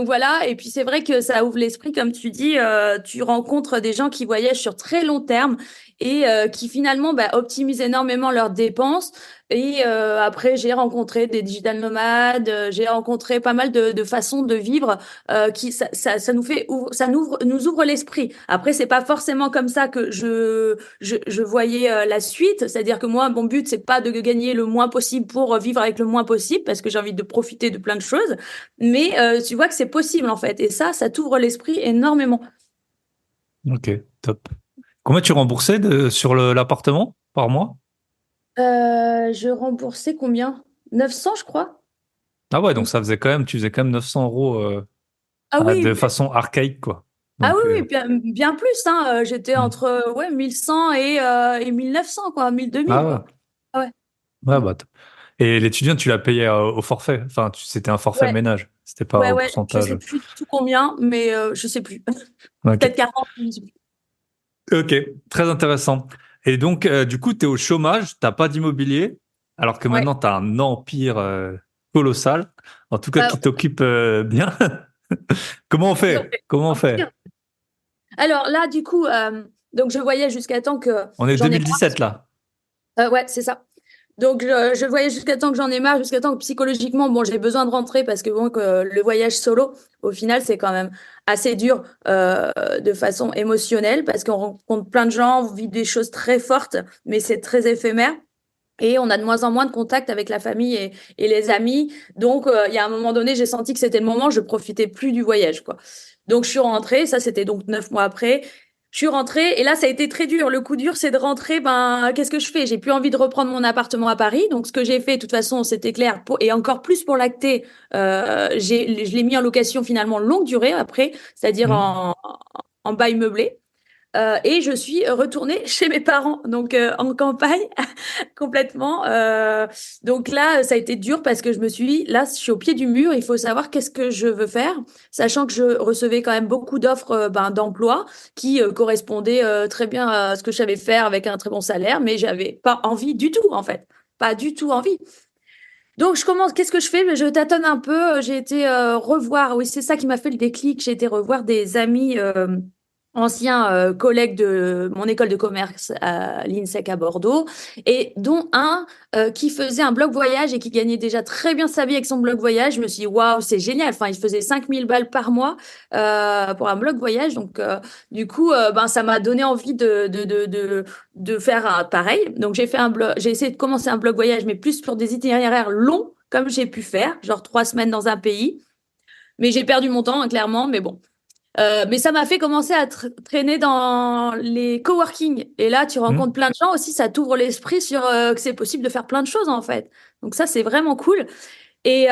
voilà, et puis c'est vrai que ça ouvre l'esprit, comme tu dis, tu rencontres des gens qui voyagent sur très long terme et qui finalement bah, optimisent énormément leurs dépenses. Et après, j'ai rencontré des digital nomades, j'ai rencontré pas mal de façons de vivre ça nous ouvre l'esprit. Après, c'est pas forcément comme ça que je voyais la suite, c'est-à-dire que moi, mon but, c'est pas de gagner le moins possible pour vivre avec le moins possible, parce que j'ai envie de profiter de plein de choses. Mais tu vois que c'est possible en fait. Et ça t'ouvre l'esprit énormément. Ok, top. Combien tu remboursais sur l'appartement par mois? Je remboursais combien? 900, je crois. Ah ouais, Il me donc ça semble. faisait quand même, tu faisais quand même 900 € Ah de oui, façon archaïque, quoi. ah Donc, oui, oui, bien plus, hein. J'étais hmm. entre ouais, 1100 et 1900, quoi, 1000, 2000, Ah ouais, quoi. Ah ouais. ouais, Mm. bah, top. Et l'étudiant, tu l'as payé au forfait. Enfin, c'était un forfait Ouais, ménage. C'était pas au ouais. Je pourcentage. sais plus du tout combien, mais je sais plus. Ok. Peut-être 40, je sais plus. Ok, très intéressant. Et donc, du coup, tu es au chômage, t'as pas d'immobilier, alors que Ouais. maintenant, tu as un empire colossal, en tout cas Bah, qui t'occupe bien. Comment on fait? Comment on fait? alors là, du coup, donc je voyais jusqu'à temps que On est j'en ai 2017 là. marre. Ouais, c'est ça. Donc, je voyais jusqu'à temps que j'en ai marre, jusqu'à temps que psychologiquement, bon, j'ai besoin de rentrer parce que bon, que le voyage solo, au final, c'est quand même assez dur de façon émotionnelle parce qu'on rencontre plein de gens, on vit des choses très fortes, mais c'est très éphémère. Et on a de moins en moins de contact avec la famille et les amis. Donc, il y a un moment donné, j'ai senti que c'était le moment, je profitais plus du voyage, quoi. Donc, je suis rentrée, ça c'était donc 9 mois après. Je suis rentrée et là, ça a été très dur. Le coup dur, c'est de rentrer. Ben, qu'est-ce que je fais? J'ai plus envie de reprendre mon appartement à Paris. Donc, ce que j'ai fait, de toute façon, c'était clair. Et encore plus pour l'acter, je l'ai mis en location finalement longue durée après, c'est-à-dire Hmm. en bail meublé. Et je suis retournée chez mes parents, donc en campagne, complètement. Donc là, ça a été dur parce que je me suis dit, là, je suis au pied du mur, il faut savoir qu'est-ce que je veux faire, sachant que je recevais quand même beaucoup d'offres d'emploi qui correspondaient très bien à ce que je savais faire avec un très bon salaire, mais j'avais pas envie du tout, en fait. Pas du tout envie. Donc je commence, qu'est-ce que je fais? Je tâtonne un peu, j'ai été revoir, oui, c'est ça qui m'a fait le déclic, j'ai été revoir des amis anciens collègues de mon école de commerce à l'INSEC à Bordeaux, et dont un qui faisait un blog voyage et qui gagnait déjà très bien sa vie avec son blog voyage. Je me suis dit, waouh, c'est génial. Enfin, il faisait 5000 balles par mois pour un blog voyage. Donc, du coup, ben, ça m'a donné envie de faire pareil. Donc, j'ai fait un blog, j'ai essayé de commencer un blog voyage, mais plus pour des itinéraires longs, comme j'ai pu faire, genre 3 semaines dans un pays. Mais j'ai perdu mon temps, hein, clairement. Mais bon. Mais ça m'a fait commencer à traîner dans les coworking. Et là, tu rencontres Hmm. plein de gens aussi, ça t'ouvre l'esprit sur que c'est possible de faire plein de choses en fait. Donc ça, c'est vraiment cool. Et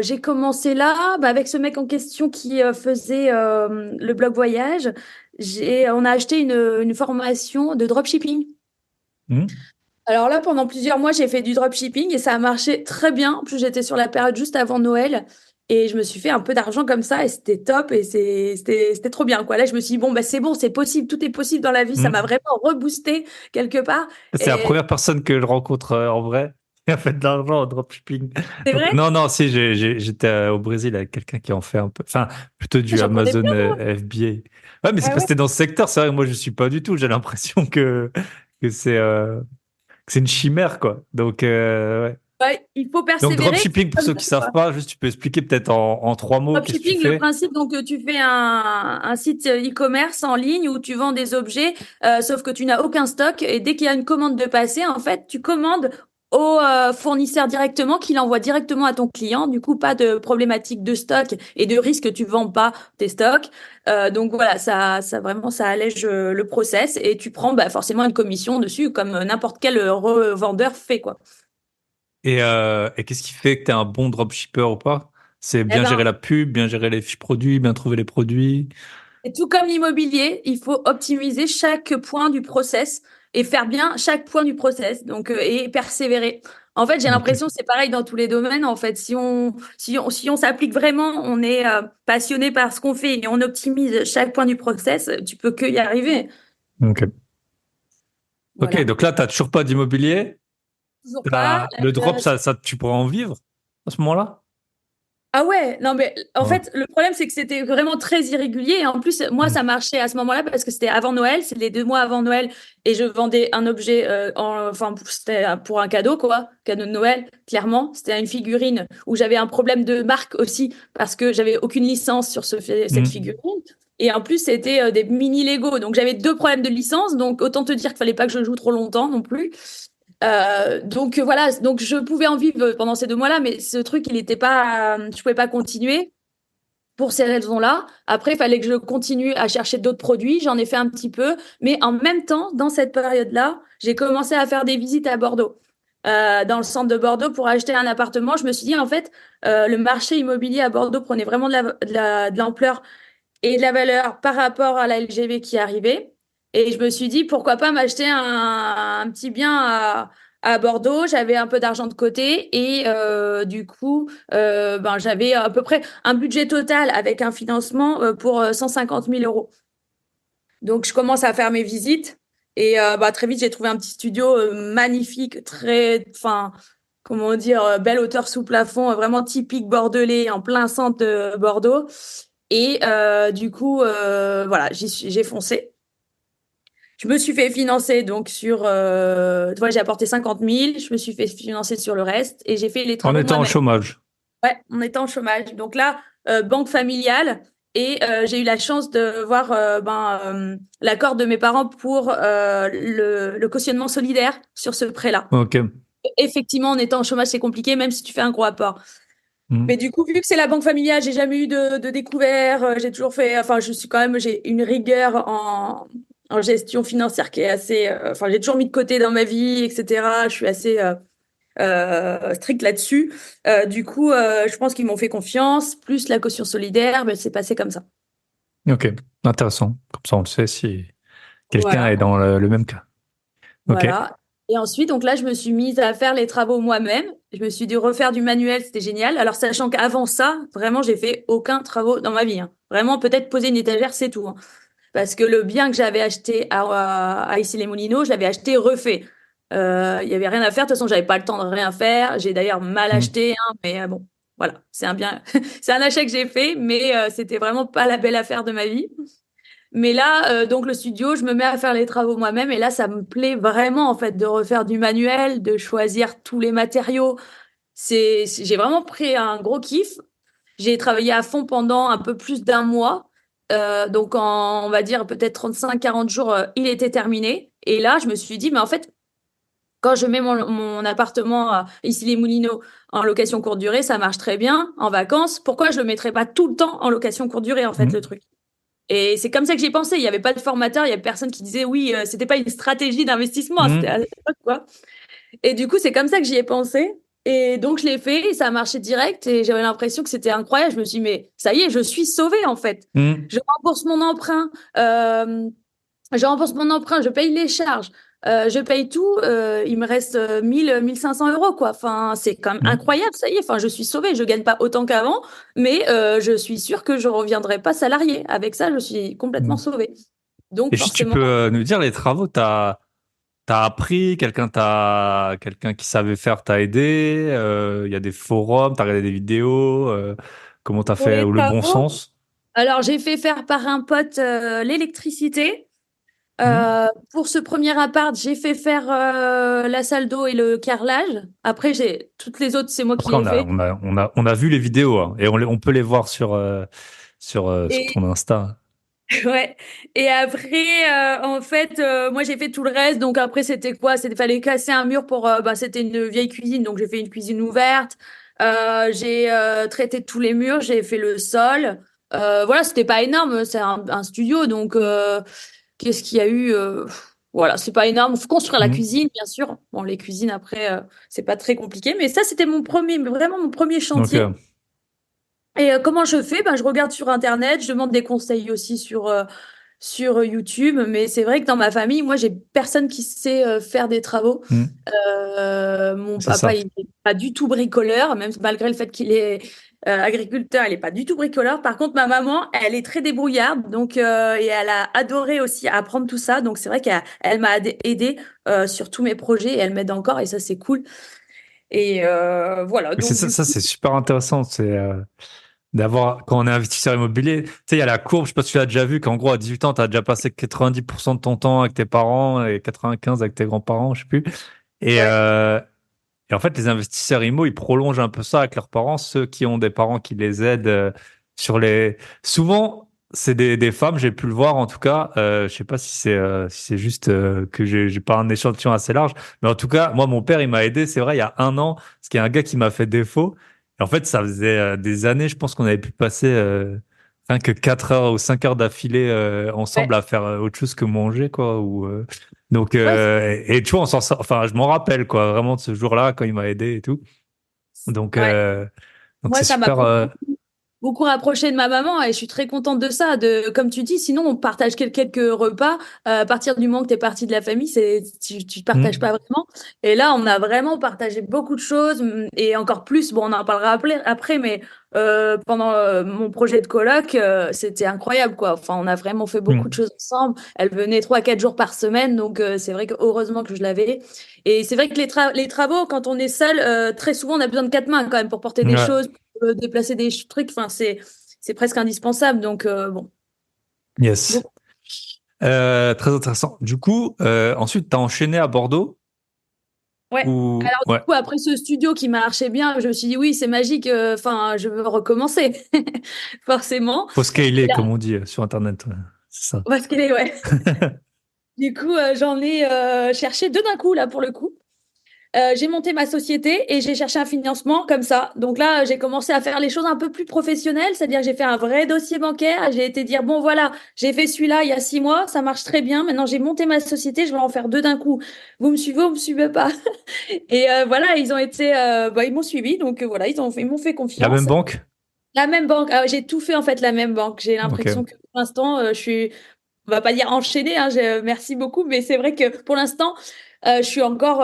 j'ai commencé là, avec ce mec en question qui faisait le blog voyage. On a acheté une formation de dropshipping. Hmm. Alors là, pendant plusieurs mois, j'ai fait du dropshipping et ça a marché très bien. En plus, j'étais sur la période juste avant Noël et je me suis fait un peu d'argent comme ça et c'était top et c'était trop bien, quoi. Là, je me suis dit, bon, bah, c'est bon, c'est possible, tout est possible dans la vie. Ça m'a Hmm. vraiment reboosté quelque part. C'est la Et première personne que je rencontre en vrai qui a fait de l'argent en dropshipping. c'est Donc, vrai? non, non, si, j'étais au Brésil avec quelqu'un qui en fait un peu, enfin, plutôt Ah, du j'en connais Amazon plein. FBA. Ouais, mais c'est Ah parce ouais? que t'es dans ce secteur, c'est vrai que moi je suis pas du tout. J'ai l'impression que c'est une chimère, quoi. Donc, ouais. Ouais, il faut Donc, persévérer. dropshipping, pour Comme ceux ça, qui quoi. savent pas, juste tu peux expliquer peut-être en 3 mots qu'est-ce que tu Dropshipping, le fais. principe, donc tu fais un site e-commerce en ligne où tu vends des objets, sauf que tu n'as aucun stock et dès qu'il y a une commande de passer, en fait, tu commandes au fournisseur directement, qu'il envoie directement à ton client. Du coup, pas de problématique de stock et de risque que tu vends pas tes stocks. Donc voilà, ça vraiment, ça allège le process et tu prends forcément une commission dessus, comme n'importe quel revendeur fait, quoi. Et qu'est-ce qui fait que tu es un bon dropshipper ou pas? C'est Eh bien ben, gérer la pub, bien gérer les fiches produits, bien trouver les produits. et tout comme l'immobilier, il faut optimiser chaque point du process et faire bien chaque point du process. Donc, et persévérer. En fait, j'ai Ok. l'impression que c'est pareil dans tous les domaines. En fait, si on s'applique vraiment, on est passionné par ce qu'on fait et on optimise chaque point du process, tu peux que y arriver. Ok. Ok, Voilà. donc là, tu n'as toujours pas d'immobilier. Toujours pas. Le drop, Euh, tu pourras en vivre à ce moment-là? Ah ouais, non mais en Ouais. fait le problème c'est que c'était vraiment très irrégulier et en plus moi Hmm. ça marchait à ce moment-là parce que c'était avant Noël, c'est les 2 mois avant Noël et je vendais un objet enfin c'était pour un cadeau quoi, cadeau de Noël clairement, c'était une figurine où j'avais un problème de marque aussi parce que j'avais aucune licence sur cette Hmm. figurine et en plus c'était des mini Lego donc j'avais 2 problèmes de licence donc autant te dire qu'il fallait pas que je joue trop longtemps non plus. Donc voilà, donc je pouvais en vivre pendant ces 2 mois-là, mais ce truc, il était pas, je pouvais pas continuer pour ces raisons-là. Après, il fallait que je continue à chercher d'autres produits. J'en ai fait un petit peu, mais en même temps, dans cette période-là, j'ai commencé à faire des visites à Bordeaux, dans le centre de Bordeaux pour acheter un appartement. Je me suis dit, en fait, le marché immobilier à Bordeaux prenait vraiment de l'ampleur et de la valeur par rapport à la LGV qui arrivait. Et je me suis dit, pourquoi pas m'acheter un petit bien à Bordeaux. J'avais un peu d'argent de côté et du coup, j'avais à peu près un budget total avec un financement pour 150 000 euros. Donc, je commence à faire mes visites et très vite, j'ai trouvé un petit studio magnifique, enfin, comment dire, belle hauteur sous plafond, vraiment typique bordelais, en plein centre de Bordeaux. Et du coup, voilà, j'ai foncé. Je me suis fait financer donc sur, tu vois, j'ai apporté 50 000, je me suis fait financer sur le reste et j'ai fait les En travaux étant en moi-même. chômage. Ouais, en étant au chômage. Donc là, banque familiale et j'ai eu la chance de voir l'accord de mes parents pour le cautionnement solidaire sur ce prêt-là. Ok. Effectivement, en étant au chômage, c'est compliqué, même si tu fais un gros apport. Hmm. Mais du coup, vu que c'est la banque familiale, j'ai jamais eu de découvert. J'ai toujours fait, enfin, j'ai une rigueur en gestion financière qui est assez, enfin, j'ai toujours mis de côté dans ma vie, etc. Je suis assez stricte là-dessus. Du coup, je pense qu'ils m'ont fait confiance, plus la caution solidaire, ben, c'est passé comme ça. Ok. Intéressant. Comme ça, on le sait si quelqu'un Voilà. est dans le même cas. Ok. Voilà. Et ensuite, donc là, je me suis mise à faire les travaux moi-même. Je me suis dit refaire du manuel, c'était génial. Alors, sachant qu'avant ça, vraiment, j'ai fait aucun travaux dans ma vie, hein. Vraiment, peut-être poser une étagère, c'est tout, hein. Parce que le bien que j'avais acheté à Issy-les-Moulineaux, je l'avais acheté refait. Il y avait rien à faire. De toute façon, j'avais pas le temps de rien faire. J'ai d'ailleurs mal Hmm. acheté, hein, mais bon, voilà, c'est un bien, c'est un achat que j'ai fait, mais c'était vraiment pas la belle affaire de ma vie. Mais là, donc le studio, je me mets à faire les travaux moi-même et là, ça me plaît vraiment en fait de refaire du manuel, de choisir tous les matériaux. J'ai vraiment pris un gros kiff. J'ai travaillé à fond pendant un peu plus d'un mois. Donc on va dire peut-être 35-40 jours, il était terminé. Et là, je me suis dit, mais en fait, quand je mets mon appartement ici les Moulineaux en location courte durée, ça marche très bien en vacances. Pourquoi je le mettrais pas tout le temps en location courte durée en fait Hmm. le truc? Et c'est comme ça que j'ai pensé. Il n'y avait pas de formateur, il y avait personne qui disait oui, c'était pas une stratégie d'investissement, c'était à Mhm. l'époque, quoi. Et du coup, c'est comme ça que j'y ai pensé. Et donc, je l'ai fait, et ça a marché direct, et j'avais l'impression que c'était incroyable. Je me suis dit, mais ça y est, je suis sauvée, en fait. Mhm. Je rembourse mon emprunt, je rembourse mon emprunt, je paye les charges, je paye tout, il me reste 1 500 euros, quoi. Enfin, c'est quand même Mhm. incroyable, ça y est. Enfin, je suis sauvée, je gagne pas autant qu'avant, mais je suis sûre que je reviendrai pas salariée. Avec ça, je suis complètement Mhm. sauvée. Donc, Et si tu forcément, peux nous dire les travaux, t'as appris, quelqu'un qui savait faire t'a aidé, il y a des forums, t'as regardé des vidéos, comment t'as pour fait les le bon travaux, sens? alors j'ai fait faire par un pote l'électricité. Mhm. Pour ce premier appart, j'ai fait faire la salle d'eau et le carrelage. Après, j'ai toutes les autres, c'est moi qui Après, les ai fait. on a vu les vidéos hein, et on peut les voir sur Et ton Insta. ouais. Et après, en fait, moi j'ai fait tout le reste. Donc après, c'était quoi? C'était fallait casser un mur pour. Bah, c'était une vieille cuisine, donc j'ai fait une cuisine ouverte. J'ai traité tous les murs, j'ai fait le sol. Voilà, c'était pas énorme. C'est un studio, donc qu'est-ce qu'il y a eu? Voilà, c'est pas énorme. Faut construire la Mhm. cuisine, bien sûr. Bon, les cuisines après, c'est pas très compliqué, mais ça, c'était vraiment mon premier Donc, chantier. Et comment je fais? Ben, je regarde sur Internet, je demande des conseils aussi sur YouTube, mais c'est vrai que dans ma famille, moi, j'ai personne qui sait faire des travaux. mhm, Mon c'est ça. papa, il n'est pas du tout bricoleur, même malgré le fait qu'il est agriculteur, il n'est pas du tout bricoleur. Par contre, ma maman, elle est très débrouillarde, donc et elle a adoré aussi apprendre tout ça. Donc c'est vrai qu'elle m'a aidé sur tous mes projets et elle m'aide encore et ça c'est cool. Et voilà, Mais c'est donc ça, du ça coup, c'est super intéressant. C'est d'avoir, quand on est investisseur immobilier, tu sais, il y a la courbe, je sais pas si tu l'as déjà vu, qu'en gros, à 18 ans, tu as déjà passé 90% de ton temps avec tes parents et 95 avec tes grands-parents, je sais plus. Et, ouais, euh, et en fait, les investisseurs IMO, ils prolongent un peu ça avec leurs parents, ceux qui ont des parents qui les aident sur les. Souvent, c'est des femmes, j'ai pu le voir en tout cas. Je sais pas si c'est juste que j'ai pas un échantillon assez large, mais en tout cas, moi, mon père, il m'a aidé. C'est vrai, il y a un an, parce qu'il y a un gars qui m'a fait défaut. Et en fait, ça faisait des années, je pense qu'on avait pu passer rien que 4 heures ou 5 heures d'affilée ouais, ensemble à faire autre chose que manger, quoi. Donc, ouais, et tu vois, enfin, je m'en rappelle, quoi, vraiment de ce jour-là, quand il m'a aidé et tout. Donc, ouais. donc Moi, c'est ça m'a super. beaucoup rapproché de ma maman et je suis très contente de ça. Comme tu dis, sinon on partage quelques repas. À partir du moment que tu es partie de la famille, tu partages Hmm, pas vraiment. Et là, on a vraiment partagé beaucoup de choses et encore plus. Bon, on en parlera après, mais pendant mon projet de coloc, c'était incroyable, quoi. Enfin, on a vraiment fait beaucoup de hmm. choses ensemble. Elle venait 3, 4 jours par semaine, donc c'est vrai que heureusement que je l'avais. Et c'est vrai que les travaux, quand on est seul, très souvent on a besoin de 4 mains quand même pour porter des Ouais. choses déplacer des trucs. Enfin, c'est presque indispensable. Donc, bon. Yes. Donc, Très intéressant. Du coup, ensuite, tu as enchaîné à Bordeaux ouais. ou Alors, du ouais, coup, après ce studio qui marchait bien, je me suis dit, oui, c'est magique. Enfin, je veux recommencer, forcément. faut Et scaler, là, comme on dit sur Internet. Ouais. C'est ça. parce qu'elle est, ouais. Du coup, j'en ai cherché deux d'un coup, là, pour le coup. J'ai monté ma société et j'ai cherché un financement comme ça. Donc là, j'ai commencé à faire les choses un peu plus professionnelles, c'est-à-dire que j'ai fait un vrai dossier bancaire. J'ai été dire, bon voilà, j'ai fait celui-là il y a 6 mois, ça marche très bien. Maintenant, j'ai monté ma société, je vais en faire deux d'un coup. Vous me suivez pas? Et voilà, ils ont été, ils m'ont suivi. Donc voilà, ils m'ont fait La même confiance. banque? La même banque, j'ai tout fait en fait la même banque. J'ai l'impression Ok. que pour l'instant, je suis on va pas dire enchaînée, hein, merci beaucoup, mais c'est vrai que pour l'instant, je suis encore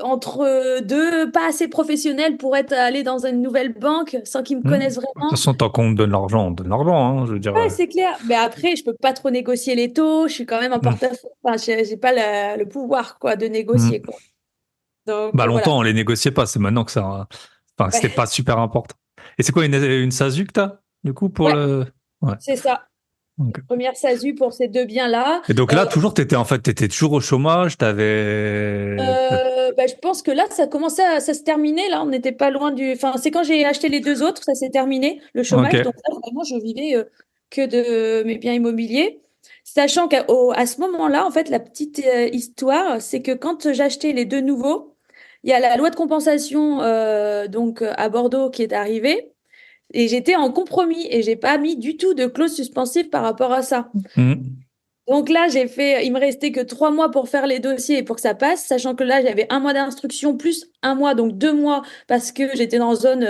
entre deux, pas assez professionnelle pour être allée dans une nouvelle banque sans qu'ils me Hmm. connaissent De toute vraiment. façon, tant qu'on me donne l'argent, on donne l'argent, hein, je veux dire. Ouais, c'est clair. Mais après, je peux pas trop négocier les taux. Je suis quand même en Hmm. porte-à-faux. Enfin, j'ai pas le pouvoir quoi de négocier Hmm. quoi. Donc Bah voilà. longtemps, on les négociait pas. C'est maintenant que ça. Enfin, c'était Ouais, pas super important. Et c'est quoi une SASU que t'as, du coup, pour ouais, le. Ouais. c'est ça. Ok. Première SASU pour ces deux biens-là. Et donc Euh, là, toujours, t'étais toujours au chômage, je pense que là, ça se terminait. Là, on n'était pas loin du. Enfin, c'est quand j'ai acheté les deux autres, ça s'est terminé, le Ok. chômage. Donc là, vraiment, je vivais que de mes biens immobiliers. Sachant qu'à ce moment-là, en fait, la petite histoire, c'est que quand j'ai acheté les deux nouveaux, il y a la loi de compensation donc à Bordeaux qui est arrivée. Et j'étais en compromis et j'ai pas mis du tout de clause suspensive par rapport à ça. Mhm. Donc là, il me restait que 3 mois pour faire les dossiers et pour que ça passe, sachant que là, j'avais un mois d'instruction plus un mois, donc 2 mois, parce que j'étais dans zone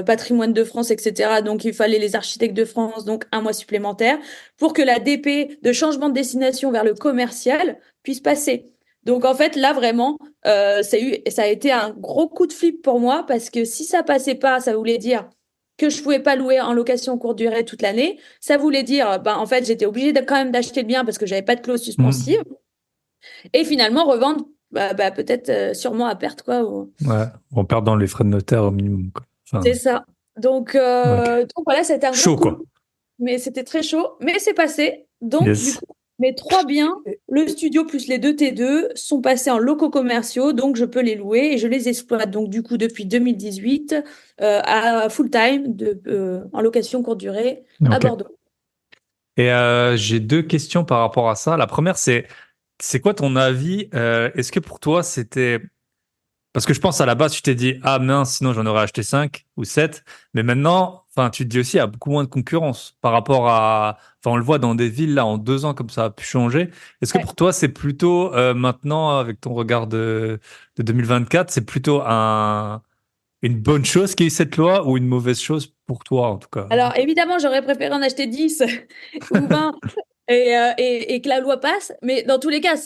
patrimoine de France, etc. Donc il fallait les architectes de France, donc un mois supplémentaire, pour que la DP de changement de destination vers le commercial puisse passer. Donc en fait, là, vraiment, ça a été un gros coup de flip pour moi, parce que si ça passait pas, ça voulait dire que je pouvais pas louer en location courte durée toute l'année. Ça voulait dire, ben, en fait, j'étais obligée quand même d'acheter le bien parce que j'avais pas de clause suspensive. Mhm. Et finalement, revendre, peut-être sûrement à perte, quoi. Ouais, on perd dans les frais de notaire au minimum, quoi. C'est Enfin, ça. ok. Donc voilà, c'était un gros Chaud, coup, quoi. mais c'était très chaud. Mais c'est passé. Donc, du Yes. coup, mes 3 biens, le studio plus les 2 T2, sont passés en locaux commerciaux. Donc, je peux les louer et je les exploite. Donc, du coup, depuis 2018, à full time, en location courte durée à Ok. Bordeaux. Et j'ai deux questions par rapport à ça. La première, c'est quoi ton avis? Est-ce que pour toi, c'était... Parce que je pense à la base, tu t'es dit, ah mince, sinon j'en aurais acheté 5 ou 7. Mais maintenant, enfin, tu te dis aussi, il y a beaucoup moins de concurrence par rapport à... Enfin, on le voit dans des villes, là, en 2 ans, comme ça a pu changer. Est-ce que Ouais. pour toi, c'est plutôt, maintenant, avec ton regard de 2024, c'est plutôt une bonne chose qu'il y ait eu cette loi ou une mauvaise chose pour toi, en tout cas? Alors, évidemment, j'aurais préféré en acheter 10 ou 20 et que la loi passe. Mais dans tous les cas,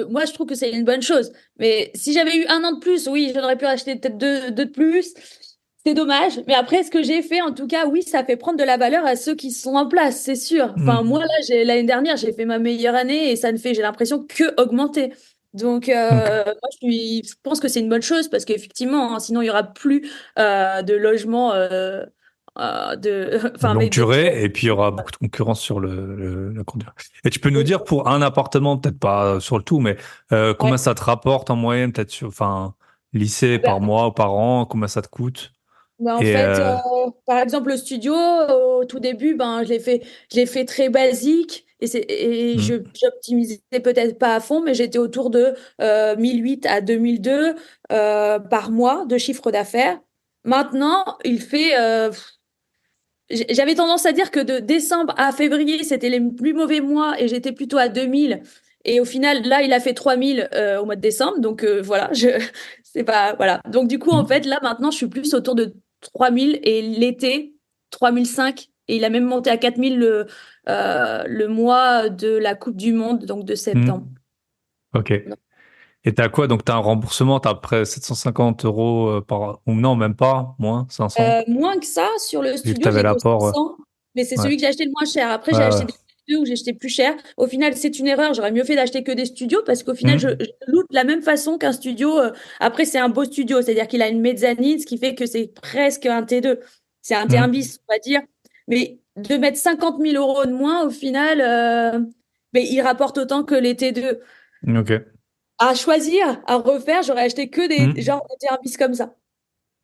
moi, je trouve que c'est une bonne chose. Mais si j'avais eu un an de plus, oui, j'en aurais pu acheter peut-être deux de plus. C'est dommage. Mais après, ce que j'ai fait, en tout cas, oui, ça fait prendre de la valeur à ceux qui sont en place, c'est sûr. Enfin, moi, Hmm. là, l'année dernière, j'ai fait ma meilleure année et ça ne fait, j'ai l'impression, que augmenter. Donc, Ok. moi, je pense que c'est une bonne chose parce qu'effectivement, hein, sinon, il y aura plus de logements. De Enfin, longue mais de très. durée, et puis il y aura beaucoup de concurrence sur la courte durée. Et tu peux nous dire pour un appartement, peut-être pas sur le tout, mais Ouais. combien ça te rapporte en moyenne, peut-être sur, enfin, lycée par Bah, mois ou par an, combien ça te coûte? en Et fait, par exemple, le studio, au tout début, ben, je l'ai fait très basique et hmm, j'optimisais peut-être pas à fond, mais j'étais autour de 1008 à 2002 par mois de chiffre d'affaires. Maintenant, j'avais tendance à dire que de décembre à février, c'était les plus mauvais mois et j'étais plutôt à 2000. Et au final, là, il a fait 3000 au mois de décembre. Donc voilà, c'est pas, voilà. Donc du coup, en hmm, fait, là, maintenant, je suis plus autour de 3000 et l'été, 3005. Et il a même monté à 4000 le mois de la Coupe du Monde, donc de septembre. hmm, ok. Et t'as quoi? Donc t'as un remboursement, t'as à peu près 750 euros par, ou non, même pas, moins, 500, Moins que ça, sur le vu que studio, t'avais j'ai que l'apport, ouais. 500, mais c'est Ouais. celui que j'ai acheté le moins cher. Après, Ouais, j'ai ouais. acheté des studios où j'ai acheté plus cher. Au final, c'est une erreur. J'aurais mieux fait d'acheter que des studios parce qu'au final, je, Hmm, je loue de la même façon qu'un studio. Après, c'est un beau studio, c'est-à-dire qu'il a une mezzanine, ce qui fait que c'est presque un T2. C'est un T1 hmm, bis, on va dire. Mais de mettre 50 000 euros de moins, au final, mais il rapporte autant que les T2. ok. À choisir, à refaire, j'aurais acheté que des Hmm, genres de T1 bis comme ça.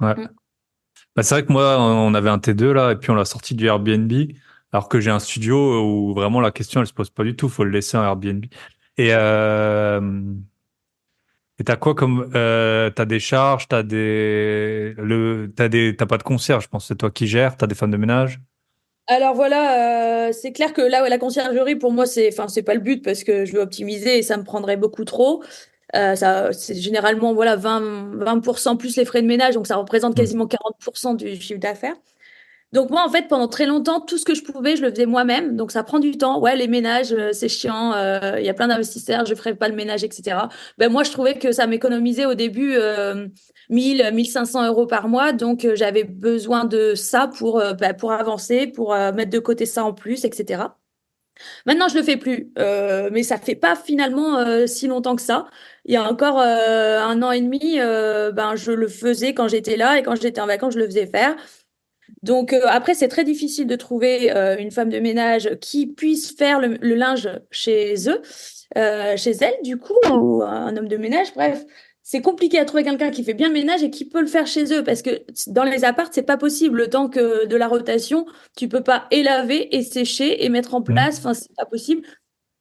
ouais. Mm. Bah, c'est vrai que moi, on avait un T2 là, et puis on l'a sorti du Airbnb, alors que j'ai un studio où vraiment la question, elle se pose pas du tout, faut le laisser en Airbnb. Et et t'as quoi comme, t'as des charges, t'as pas de concierge, je pense, c'est toi qui gères, t'as des femmes de ménage. Alors voilà, c'est clair que là, ouais, la conciergerie, pour moi, enfin, c'est pas le but parce que je veux optimiser et ça me prendrait beaucoup trop. C'est généralement, voilà, 20% plus les frais de ménage, donc ça représente Hmm. quasiment 40% du chiffre d'affaires. Donc moi, en fait, pendant très longtemps, tout ce que je pouvais, je le faisais moi-même. Donc ça prend du temps. Ouais, les ménages, c'est chiant. Il y a plein d'investisseurs, je ferai pas le ménage, etc. Ben moi, je trouvais que ça m'économisait au début 1 500 euros par mois. Donc j'avais besoin de ça pour avancer, pour mettre de côté ça en plus, etc. Maintenant, je le fais plus, mais ça fait pas finalement si longtemps que ça. Il y a encore un an et demi, ben je le faisais quand j'étais là et quand j'étais en vacances, je le faisais faire. Donc après, c'est très difficile de trouver une femme de ménage qui puisse faire le linge chez eux, chez elle, du coup, ou un homme de ménage. Bref, c'est compliqué à trouver quelqu'un qui fait bien le ménage et qui peut le faire chez eux parce que dans les apparts, c'est pas possible. Le temps de la rotation, tu peux pas et laver et sécher et mettre en Hmm. place. Enfin, c'est pas possible.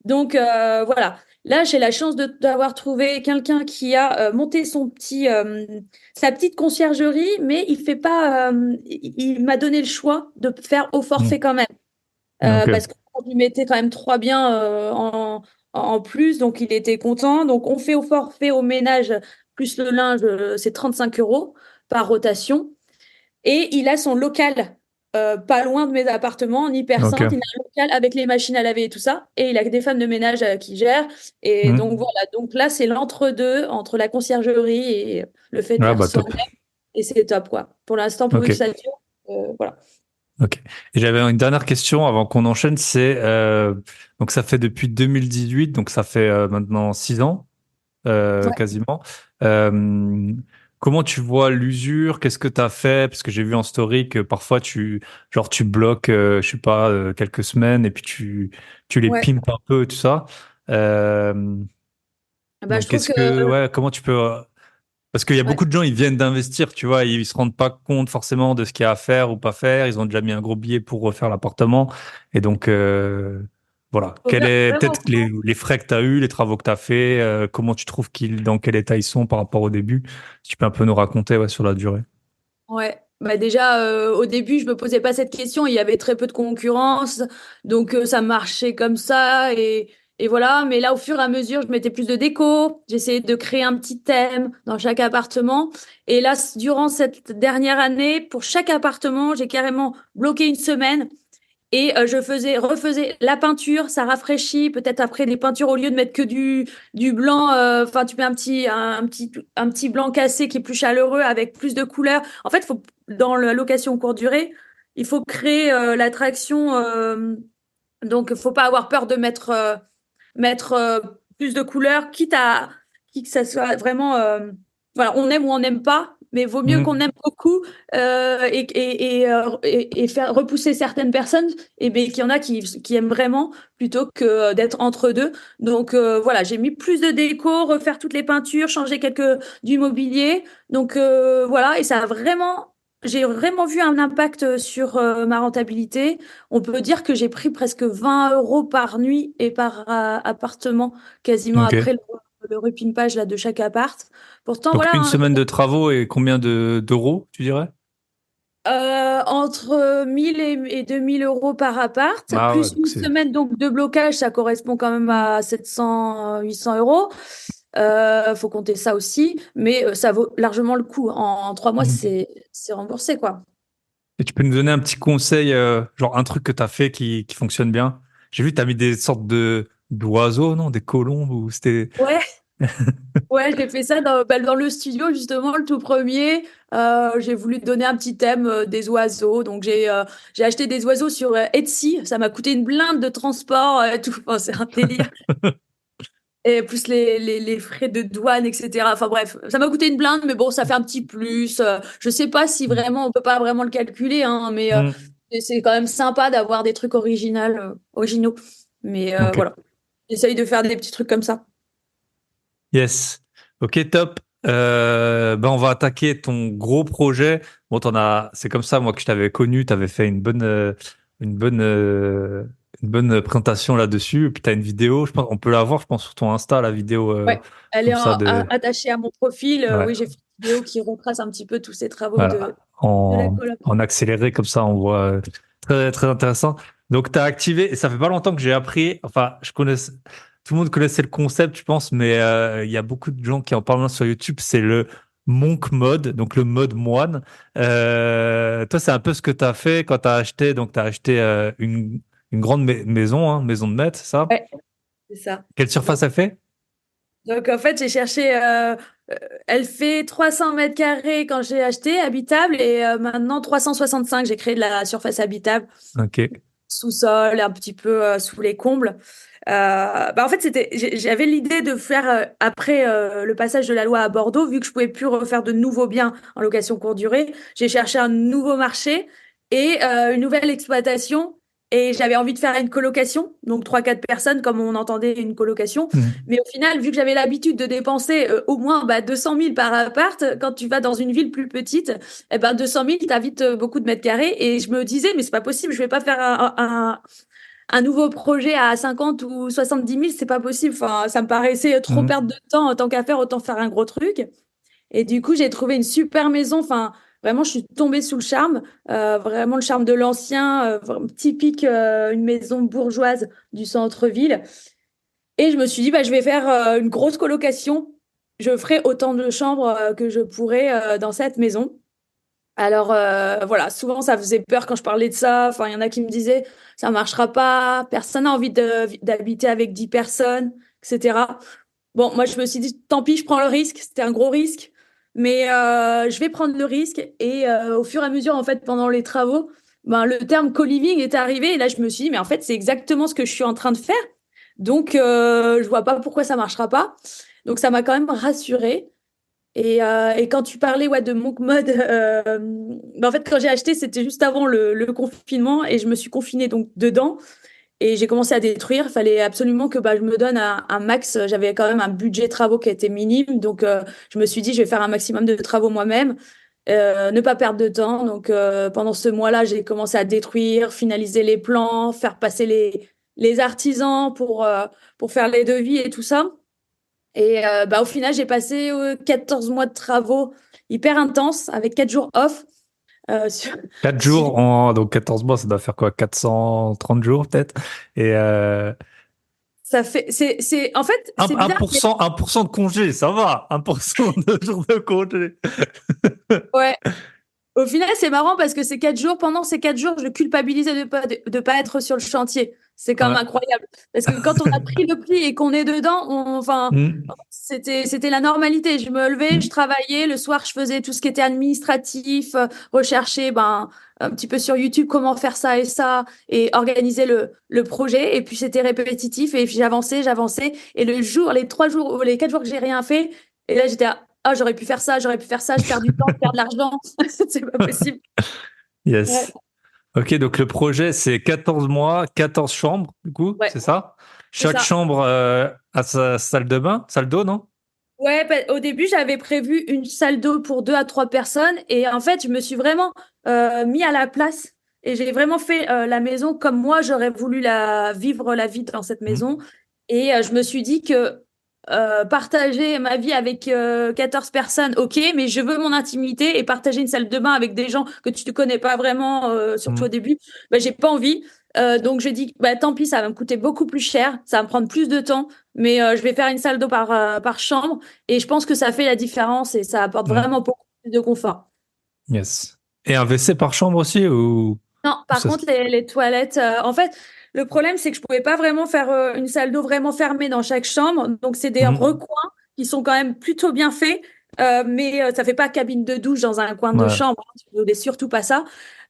Donc voilà. Là, j'ai la chance d'avoir trouvé quelqu'un qui a monté sa petite conciergerie, mais il fait pas. Il m'a donné le choix de faire au forfait Mm. quand même, Ok. parce que je lui mettais quand même 3 biens en plus, donc il était content. Donc on fait au forfait au ménage plus le linge, c'est 35 euros par rotation. Et il a son local pas loin de mes appartements, en hypercentre. Il Ok. a un local avec les machines à laver et tout ça. Et il a des femmes de ménage qui gèrent. Et donc Mm. voilà. Donc là, c'est l'entre-deux entre la conciergerie et le fait de Ouais, faire bah soi. top. Et c'est top, quoi. Pour l'instant, pourvu Ok. que ça dure. Voilà. Ok. Et j'avais une dernière question avant qu'on enchaîne, c'est donc ça fait depuis 2018, donc ça fait maintenant 6 ans Ouais. quasiment. Euh, Comment tu vois l'usure? Qu'est-ce que tu as fait? Parce que j'ai vu en story que parfois tu bloques, je sais pas, quelques semaines et puis tu les Ouais. pimpes un peu, tout ça. Euh, Bah, je donc trouve est-ce que. que ouais, comment tu peux parce qu'il y a Ouais. beaucoup de gens, ils viennent d'investir, tu vois, ils se rendent pas compte forcément de ce qu'il y a à faire ou pas faire. Ils ont déjà mis un gros billet pour refaire l'appartement. Et donc, voilà. Faut Quel est vraiment. peut-être les frais que tu as eu, les travaux que tu as fait, comment tu trouves dans quel état ils sont par rapport au début? Si tu peux un peu nous raconter, ouais, sur la durée. Ouais, bah déjà au début je me posais pas cette question, il y avait très peu de concurrence, donc ça marchait comme ça et voilà. Mais là au fur et à mesure je mettais plus de déco, j'essayais de créer un petit thème dans chaque appartement. Et là durant cette dernière année, pour chaque appartement j'ai carrément bloqué une semaine et refaisais la peinture, ça rafraîchit. Peut-être après des peintures, au lieu de mettre que du blanc, enfin tu mets un petit blanc cassé qui est plus chaleureux avec plus de couleurs. En fait, dans la location courte durée, il faut créer l'attraction. Donc, faut pas avoir peur de mettre plus de couleurs, quitte que ça soit vraiment, voilà, on aime ou on n'aime pas, mais vaut mieux qu'on Mhm. aime beaucoup et faire repousser certaines personnes, et ben qu'il y en a qui aiment vraiment plutôt que d'être entre deux. Donc voilà, j'ai mis plus de déco, refaire toutes les peintures, changer quelques du mobilier. Donc voilà, et ça a vraiment, j'ai vraiment vu un impact sur ma rentabilité. On peut dire que j'ai pris presque 20 euros par nuit et par appartement, quasiment Ok. après le repimpage là, de chaque appart. Pourtant, Donc voilà, une hein, semaine de travaux et combien d'euros, tu dirais? entre 1000 et 2000 euros par appart, Ah ouais, plus donc une c'est. semaine donc de blocage, ça correspond quand même à 700, 800 euros. Faut compter ça aussi, mais ça vaut largement le coup. En 3 mois, Mhm. c'est remboursé, quoi. Et tu peux nous donner un petit conseil, genre un truc que tu as fait qui fonctionne bien? J'ai vu, tu as mis des sortes d'oiseaux, non? Des colombes ou c'était. Ouais, ouais, j'ai fait ça dans le studio, justement, le tout premier. J'ai voulu donner un petit thème des oiseaux. Donc, j'ai acheté des oiseaux sur Etsy. Ça m'a coûté une blinde de transport, tout. Enfin, c'est un délire. Et plus les frais de douane, etc. Enfin, bref, ça m'a coûté une blinde, mais bon, ça fait un petit plus. Je sais pas si vraiment, on peut pas vraiment le calculer, hein, mais Hmm. c'est quand même sympa d'avoir des trucs originaux. Mais Ok. voilà, j'essaye de faire des petits trucs comme ça. Yes. Ok, top. Ben on va attaquer ton gros projet. Bon, c'est comme ça, moi, que je t'avais connu. Tu avais fait une bonne, euh, une bonne présentation là-dessus. Et puis, tu as une vidéo. Je pense, on peut la voir, je pense, sur ton Insta, la vidéo, Ouais, elle est comme ça attachée à mon profil. ouais, Oui, j'ai fait une vidéo qui retrace un petit peu tous ces travaux voilà. de la coloc. En accéléré, comme ça, on voit, très, très intéressant. Donc, tu as activé, et ça fait pas longtemps que j'ai appris, enfin, tout le monde connaissait le concept, je pense, mais il y a beaucoup de gens qui en parlent sur YouTube, c'est le monk mode, donc le mode moine. Toi, c'est un peu ce que tu as fait quand tu as acheté, donc tu as acheté une grande maison, hein, maison de maître, c'est ça? Ouais, c'est ça. Quelle surface elle fait? Donc en fait, j'ai cherché. Elle fait 300 mètres carrés quand j'ai acheté, habitable, et maintenant 365. J'ai créé de la surface habitable, Ok. sous-sol, un petit peu sous les combles. Bah en fait, j'avais l'idée de faire après le passage de la loi à Bordeaux, vu que je pouvais plus refaire de nouveaux biens en location courte durée, j'ai cherché un nouveau marché et une nouvelle exploitation. Et j'avais envie de faire une colocation, donc 3 4 personnes, comme on entendait une colocation. Mhm. Mais au final, vu que j'avais l'habitude de dépenser au moins 200 000 par appart, quand tu vas dans une ville plus petite, eh ben 200 000, t'as vite beaucoup de mètres carrés. Et je me disais, mais c'est pas possible, je vais pas faire un nouveau projet à 50 ou 70 000, c'est pas possible. Enfin, ça me paraissait trop Mm. perdre de temps. Tant qu'à faire, autant faire un gros truc. Et du coup, j'ai trouvé une super maison. Enfin, vraiment, je suis tombée sous le charme. Vraiment le charme de l'ancien, vraiment typique, une maison bourgeoise du centre-ville. Et je me suis dit, bah, je vais faire une grosse colocation. Je ferai autant de chambres que je pourrai dans cette maison. Alors voilà, souvent ça faisait peur quand je parlais de ça. Enfin, il y en a qui me disaient, ça marchera pas, personne n'a envie d'habiter avec 10 personnes, etc. Bon, moi je me suis dit, tant pis, je prends le risque. C'était un gros risque, mais je vais prendre le risque. Et au fur et à mesure, en fait, pendant les travaux, ben, le terme co-living est arrivé. Et là, je me suis dit, mais en fait, c'est exactement ce que je suis en train de faire. Donc, je vois pas pourquoi ça marchera pas. Donc, ça m'a quand même rassurée. Et quand tu parlais ouais, de Monk Mode, ben, en fait, quand j'ai acheté, c'était juste avant le confinement et je me suis confinée donc dedans et j'ai commencé à détruire. Il fallait absolument que bah, je me donne un max. J'avais quand même un budget travaux qui était minime, donc je me suis dit, je vais faire un maximum de travaux moi-même, ne pas perdre de temps. Donc pendant ce mois-là, j'ai commencé à détruire, finaliser les plans, faire passer les artisans pour faire les devis et tout ça. Et bah, au final, j'ai passé 14 mois de travaux hyper intenses avec 4 jours off. Sur, 4 sur- jours, donc 14 mois, ça doit faire quoi? 430 jours peut-être? Et Ça fait, en fait, c'est bizarre, mais 1% de congé, ça va. 1% de jours de congé. ouais. Au final, c'est marrant parce que ces 4 jours, pendant ces 4 jours, je culpabilisais de pas être sur le chantier. C'est quand même Ouais. incroyable. Parce que quand on a pris le pli et qu'on est dedans, enfin, Mm. c'était la normalité. Je me levais, je Mm. travaillais. Le soir, je faisais tout ce qui était administratif, rechercher, ben, un petit peu sur YouTube comment faire ça et ça et organiser le projet. Et puis, c'était répétitif et puis j'avançais, j'avançais. Et le jour, les 3 jours, ou les 4 jours que j'ai rien fait, et là, j'étais ah, j'aurais pu faire ça, j'aurais pu faire ça, je perds du temps, je perds de l'argent. C'est pas possible. Ouais, Yes. Ok, donc le projet, c'est 14 mois, 14 chambres, du coup, ouais, c'est ça? c'est Chaque ça. chambre a sa salle de bain, salle d'eau, non? Ouais, bah, au début, j'avais prévu une salle d'eau pour 2 à 3 personnes. Et en fait, je me suis vraiment mis à la place. Et j'ai vraiment fait la maison comme moi, j'aurais voulu vivre la vie dans cette Mm. maison. Et je me suis dit que partager ma vie avec 14 personnes, ok, mais je veux mon intimité et partager une salle de bain avec des gens que tu ne connais pas vraiment, surtout au Mm. début, bah, j'ai pas envie. Donc je dis, bah, tant pis, ça va me coûter beaucoup plus cher, ça va me prendre plus de temps, mais je vais faire une salle d'eau par chambre et je pense que ça fait la différence et ça apporte Mm. vraiment beaucoup plus de confort. Yes. Et un WC par chambre aussi Non, ou par ça contre, les toilettes, en fait, le problème, c'est que je pouvais pas vraiment faire une salle d'eau vraiment fermée dans chaque chambre. Donc, c'est des Mm. recoins qui sont quand même plutôt bien faits, mais ça fait pas cabine de douche dans un coin de Ouais. chambre. Je voulais surtout pas ça.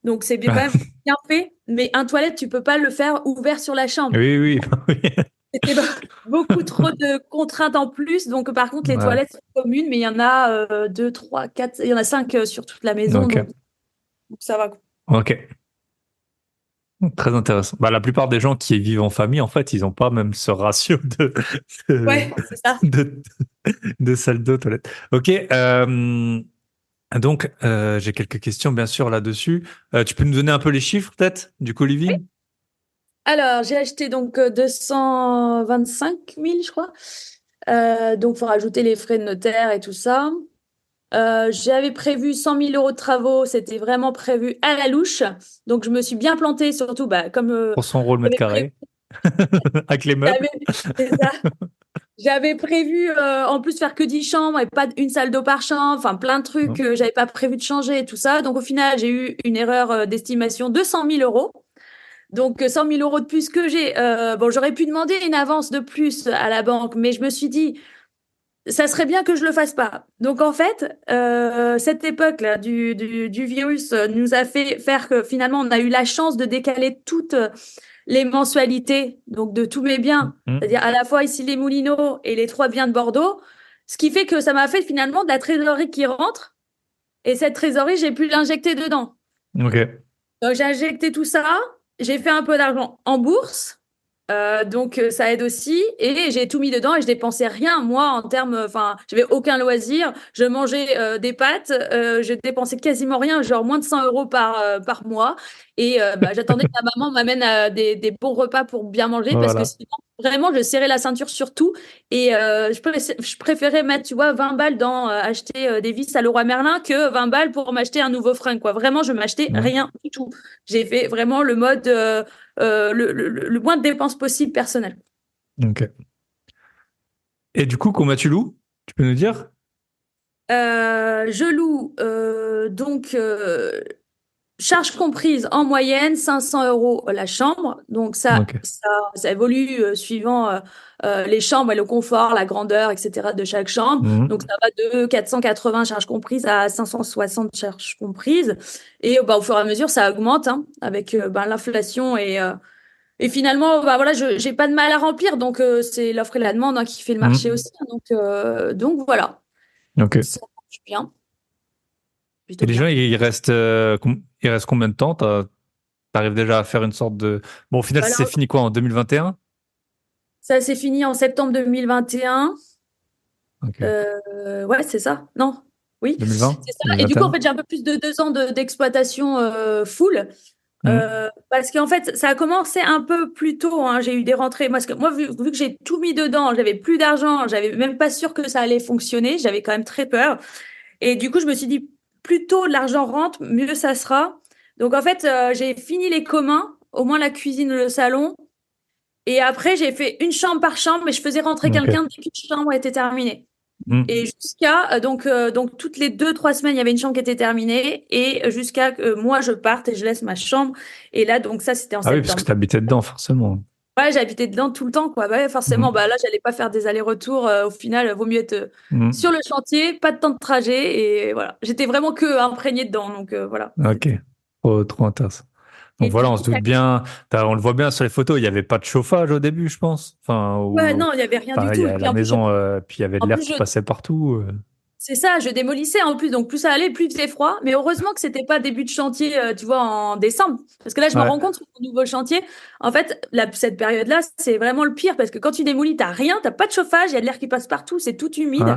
Donc, c'est bien, quand même bien fait. Mais un toilette, tu peux pas le faire ouvert sur la chambre. Oui, oui, oui. C'était beaucoup trop de contraintes en plus. Donc, par contre, les Ouais. toilettes sont communes, mais il y en a 2, 3, 4, il y en a 5 sur toute la maison. Ok. Donc ça va. Ok. Très intéressant. Bah, la plupart des gens qui vivent en famille, en fait, ils n'ont pas même ce ratio de, Ouais, c'est ça. de, de salle de toilette. Ok. Donc, j'ai quelques questions, bien sûr, là-dessus. Tu peux nous donner un peu les chiffres, peut-être, du co-living? Alors, j'ai acheté donc 225 000, je crois. Donc, il faut rajouter les frais de notaire et tout ça. J'avais prévu 100 000 € de travaux. C'était vraiment prévu à la louche. Donc, je me suis bien plantée, surtout bah, comme 300 € le mètre j'avais prévu. carré, avec les meubles. C'est ça. J'avais prévu en plus faire que 10 chambres et pas une salle d'eau par chambre. Enfin, plein de trucs Non. que j'avais pas prévu de changer et tout ça. Donc, au final, j'ai eu une erreur d'estimation de 100 000 €. Donc, 100 000 € de plus que j'ai. Bon, j'aurais pu demander une avance de plus à la banque, mais je me suis dit, ça serait bien que je le fasse pas. Donc, en fait, cette époque-là du virus nous a fait faire que finalement, on a eu la chance de décaler toutes les mensualités donc de tous mes biens, Mm. c'est-à-dire à la fois ici les Moulineaux et les 3 biens de Bordeaux, ce qui fait que ça m'a fait finalement de la trésorerie qui rentre. Et cette trésorerie, j'ai pu l'injecter dedans. Ok. Donc, j'ai injecté tout ça. J'ai fait un peu d'argent en bourse. Donc ça aide aussi et j'ai tout mis dedans et je dépensais rien moi en termes enfin j'avais aucun loisir, je mangeais des pâtes, je dépensais quasiment rien, genre moins de 100 euros par mois et bah, j'attendais que ma maman m'amène des bons repas pour bien manger parce que Voilà. sinon vraiment je serrais la ceinture sur tout et je préférais mettre tu vois 20 balles dans acheter des vis à Leroy Merlin que 20 balles pour m'acheter un nouveau fringue quoi, vraiment je m'achetais Mm. rien du tout, j'ai fait vraiment le mode le moins de dépenses possible personnelles. Ok. Et du coup, combien tu loues? Tu peux nous dire? Je loue charge comprise en moyenne 500 euros la chambre. Donc Ok. ça évolue suivant les chambres et le confort, la grandeur, etc. de chaque chambre. Mhm. Donc ça va de 480 charges comprises à 560 charges comprises. Et bah, au fur et à mesure, ça augmente hein, avec bah, l'inflation et finalement, bah voilà, je j'ai pas de mal à remplir, donc c'est l'offre et la demande hein, qui fait le marché Mhm. aussi. Hein, donc voilà, Ok. ça marche bien, Et plutôt les gens, bien. ils restent combien de temps? T'arrives déjà à faire une sorte de... Bon, au final, c'est Alors, fini quoi, en 2021? ça s'est fini en septembre 2021. Ok. Ouais, c'est ça. Non, oui, 2020? c'est ça. Et du coup, en 2021? fait, j'ai un peu plus de 2 ans d'exploitation full. Mhm. Parce qu'en fait, ça a commencé un peu plus tôt. Hein. J'ai eu des rentrées. Moi, vu que j'ai tout mis dedans, j'avais plus d'argent, j'avais même pas sûr que ça allait fonctionner. J'avais quand même très peur. Et du coup, je me suis dit, plus tôt l'argent rentre, mieux ça sera. Donc, en fait, j'ai fini les communs, au moins la cuisine, le salon. Et après, j'ai fait une chambre par chambre, mais je faisais rentrer Ok. quelqu'un dès qu'une chambre était terminée. Mhm. Et jusqu'à, donc toutes les 2, 3 semaines, il y avait une chambre qui était terminée. Et jusqu'à que moi, je parte et je laisse ma chambre. Et là, donc ça, c'était en Ah oui, parce que septembre. t'habitais dedans, forcément. Ouais, j'habitais dedans tout le temps, quoi. Bah ouais, forcément, Mhm. bah là, j'allais pas faire des allers-retours. Au final, vaut mieux être Mhm. sur le chantier, pas de temps de trajet. Et voilà. J'étais vraiment que imprégnée dedans. Donc voilà. Ok. Trop intéressant. Donc Et voilà, du on coup, se doute bien. On le voit bien sur les photos, il n'y avait pas de chauffage au début, je pense. ouais, non, il y avait rien du Enfin, il y tout. Et a puis la en plus, maison, puis il y avait de en l'air plus, qui passait partout. c'est ça, je démolissais en plus. Donc plus ça allait, plus il faisait froid. Mais heureusement que c'était pas début de chantier, tu vois, en décembre. Parce que là, je me Ouais. rends compte sur le nouveau chantier, en fait, cette période-là, c'est vraiment le pire parce que quand tu démolis, t'as rien, t'as pas de chauffage, il y a de l'air qui passe partout, c'est tout humide. Ouais.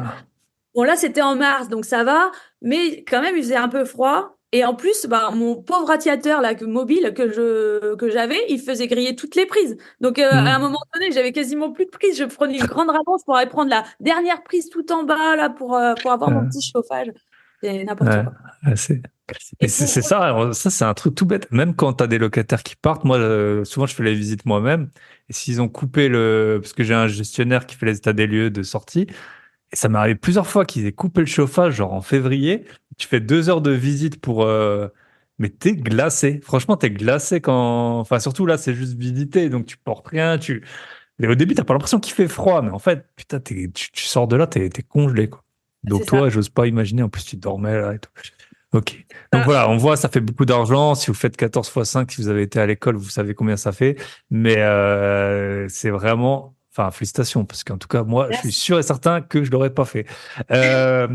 Bon, là, c'était en mars, donc ça va, mais quand même, il faisait un peu froid. Et en plus, bah, mon pauvre radiateur là, mobile que j'avais, il faisait griller toutes les prises. Donc, à un Mhm. moment donné, j'avais quasiment plus de prise. Je prenais une grande rallonge pour aller prendre la dernière prise tout en bas là pour avoir mon Ouais. petit chauffage. C'est n'importe Ouais. quoi. Ouais, c'est mais Et c'est pour ça, c'est un truc tout bête. Même quand tu as des locataires qui partent, moi, souvent, je fais les visites moi-même. Et s'ils ont coupé parce que j'ai un gestionnaire qui fait les états des lieux de sortie, et ça m'est arrivé plusieurs fois qu'ils aient coupé le chauffage, genre en février. Tu fais 2 heures de visite mais t'es glacé. Franchement, t'es glacé quand. Enfin, surtout là, c'est juste visiter, donc tu portes rien. Et au début, t'as pas l'impression qu'il fait froid, mais en fait, putain, tu sors de là, t'es congelé, quoi. c'est Donc ça. toi, j'ose pas imaginer. En plus, tu dormais là et tout. Ok. Donc Ah, voilà, on voit, ça fait beaucoup d'argent. Si vous faites 14 fois 5, si vous avez été à l'école, vous savez combien ça fait. Mais c'est vraiment, enfin, félicitations, parce qu'en tout cas, moi, je suis merci. sûr et certain que je l'aurais pas fait. Euh,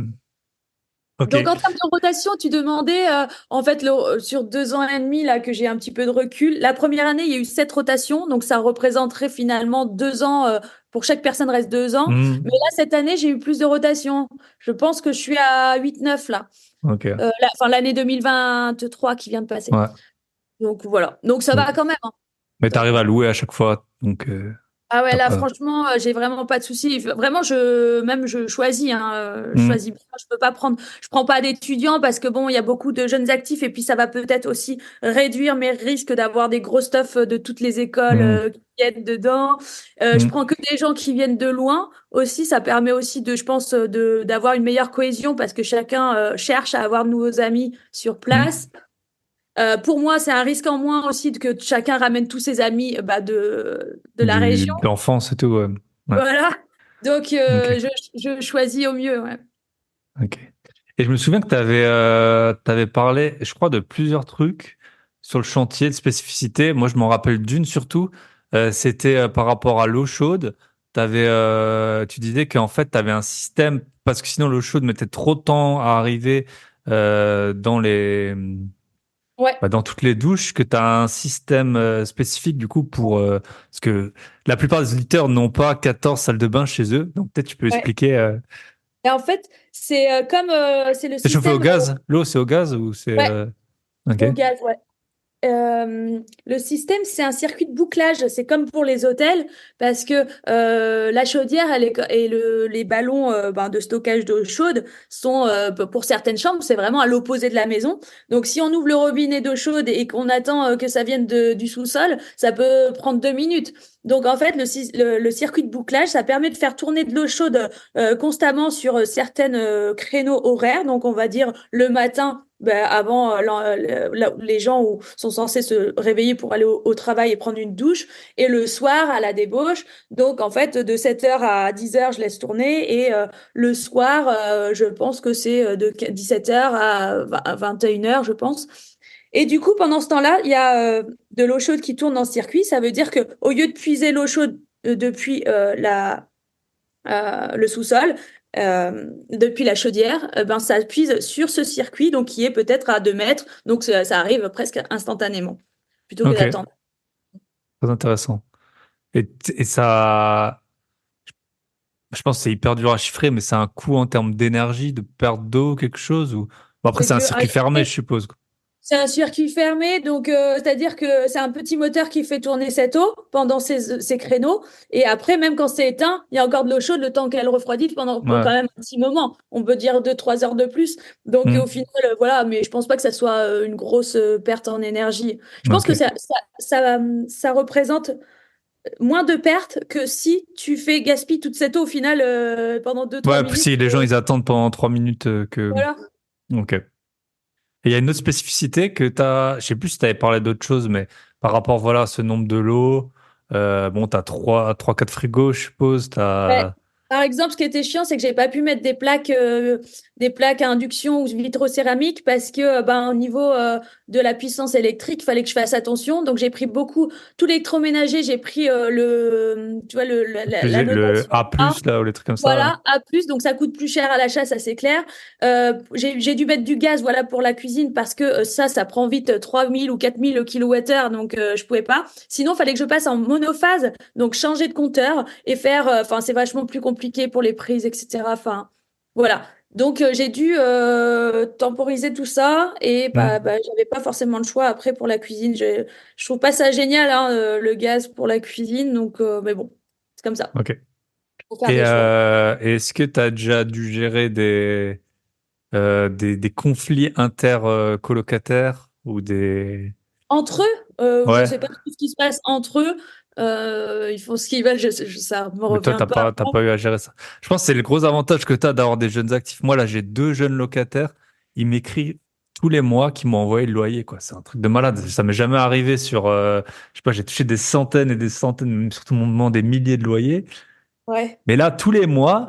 ok. Donc, en termes de rotation, tu demandais, en fait, sur 2 ans et demi, là, que j'ai un petit peu de recul, la première année, il y a eu 7 rotations, donc ça représenterait finalement 2 ans, pour chaque personne reste 2 ans. Mais Hmm. là, cette année, j'ai eu plus de rotations. Je pense que je suis à 8, 9 là. Ok. Enfin, l'année 2023 qui vient de passer. Ouais. Donc, voilà. Donc, ça Donc, va quand même. Hein. mais Ça va t'arrives quand à même. louer à chaque fois, donc Ah ouais, t'as là, pas. franchement, j'ai vraiment pas de soucis. Vraiment, même je choisis, hein, je Hmm. choisis bien. Je prends pas d'étudiants parce que bon, il y a beaucoup de jeunes actifs et puis ça va peut-être aussi réduire mes risques d'avoir des gros stuff de toutes les écoles Hmm. qui viennent dedans. Je Hmm. prends que des gens qui viennent de loin aussi. Ça permet aussi je pense, d'avoir une meilleure cohésion parce que chacun cherche à avoir de nouveaux amis sur Hmm. place. Pour moi, c'est un risque en moins aussi que chacun ramène tous ses amis bah, de la région. De l'enfance et tout, ouais. Ouais. Voilà. Donc, Ok. je choisis au mieux. Ouais. Ok. Et je me souviens que t'avais parlé, je crois, de plusieurs trucs sur le chantier de spécificité. Moi, je m'en rappelle d'une surtout. C'était par rapport à l'eau chaude. Tu disais qu'en fait, tu avais un système, parce que sinon l'eau chaude mettait trop de temps à arriver dans Ouais. dans toutes les douches, que tu as un système spécifique du coup parce que la plupart des auditeurs n'ont pas 14 salles de bain chez eux. Donc peut-être tu peux Ouais. expliquer. Et en fait, c'est comme c'est le C'est chauffé au système gaz? L'eau, c'est au gaz ou c'est... ouais, Ok. au gaz, ouais. Le système, c'est un circuit de bouclage. C'est comme pour les hôtels, parce que la chaudière, les ballons de stockage d'eau chaude sont, pour certaines chambres, c'est vraiment à l'opposé de la maison. Donc, si on ouvre le robinet d'eau chaude et qu'on attend que ça vienne du sous-sol, ça peut prendre 2 minutes. Donc, en fait, le circuit de bouclage, ça permet de faire tourner de l'eau chaude constamment sur certaines créneaux horaires. Donc, on va dire le matin ben, avant les gens sont censés se réveiller pour aller au travail et prendre une douche, et le soir à la débauche. Donc, en fait, de 7 heures à 10 heures, je laisse tourner, et le soir, je pense que c'est de 17 heures à 21 heures, je pense. Et du coup, pendant ce temps-là, il y a de l'eau chaude qui tourne dans ce circuit. Ça veut dire que au lieu de puiser l'eau chaude depuis le sous-sol, depuis la chaudière, ben, ça puise sur ce circuit, donc qui est peut-être à 2 mètres, donc ça arrive presque instantanément, plutôt que Ok, d'attendre. très intéressant. Et ça, je pense que c'est hyper dur à chiffrer, mais c'est un coût en termes d'énergie, de perte d'eau, quelque chose ou... Bon, après, C'est c'est un dur à circuit fermé, chiffrer. je suppose. C'est un circuit fermé, donc c'est-à-dire que c'est un petit moteur qui fait tourner cette eau pendant ces créneaux. Et après, même quand c'est éteint, il y a encore de l'eau chaude le temps qu'elle refroidisse pour Ouais. quand même un petit moment. On peut dire 2, 3 heures de plus. Donc au Hmm. final, voilà, mais je pense pas que ça soit une grosse perte en énergie. Je pense Ok. que ça représente moins de pertes que si tu fais gaspiller toute cette eau au final pendant deux trois Ouais, puis minutes. si les gens, ils attendent pendant 3 minutes que... Voilà. Ok. Et il y a une autre spécificité que tu as, je sais plus si tu avais parlé d'autre chose, mais par rapport, voilà, à ce nombre de lots, bon, tu as 4 frigos, je suppose, Ouais. Par exemple, ce qui était chiant, c'est que j'ai pas pu mettre des plaques à induction ou vitrocéramique parce que, ben, au niveau de la puissance électrique, il fallait que je fasse attention. Donc, j'ai pris beaucoup, tout l'électroménager, j'ai pris tu vois, la le notation A+, A. là, ou les trucs comme ça, ouais. Voilà, à plus, donc ça coûte plus cher à l'achat, ça c'est clair. J'ai dû mettre du gaz, voilà, pour la cuisine parce que ça prend vite 3000 ou 4000 kWh, donc je pouvais pas. Sinon, il fallait que je passe en monophase, donc changer de compteur et faire, enfin, c'est vachement plus compliqué pour les prises, etc. Enfin, voilà. Donc j'ai dû temporiser tout ça, et Hmm. j'avais pas forcément le choix après pour la cuisine. Je trouve pas ça génial, hein, le gaz pour la cuisine, donc mais bon, c'est comme ça. Ok. Faut faire des choix. Et est-ce que tu as déjà dû gérer des conflits inter-colocataires ou des... Entre eux, je Ouais, sais pas tout ce qui se passe entre eux. Ils font ce qu'ils veulent. Ça me mais toi, revient pas. t'as pas eu à gérer ça. Je pense que c'est le gros avantage que tu as d'avoir des jeunes actifs. Moi, là, j'ai 2 jeunes locataires. Ils m'écrivent tous les mois qu'ils m'ont envoyé le loyer, quoi. C'est un truc de malade. Ça m'est jamais arrivé sur, je sais pas, j'ai touché des centaines et des centaines, même surtout mon moment des milliers de loyers. Ouais. Mais là, tous les mois,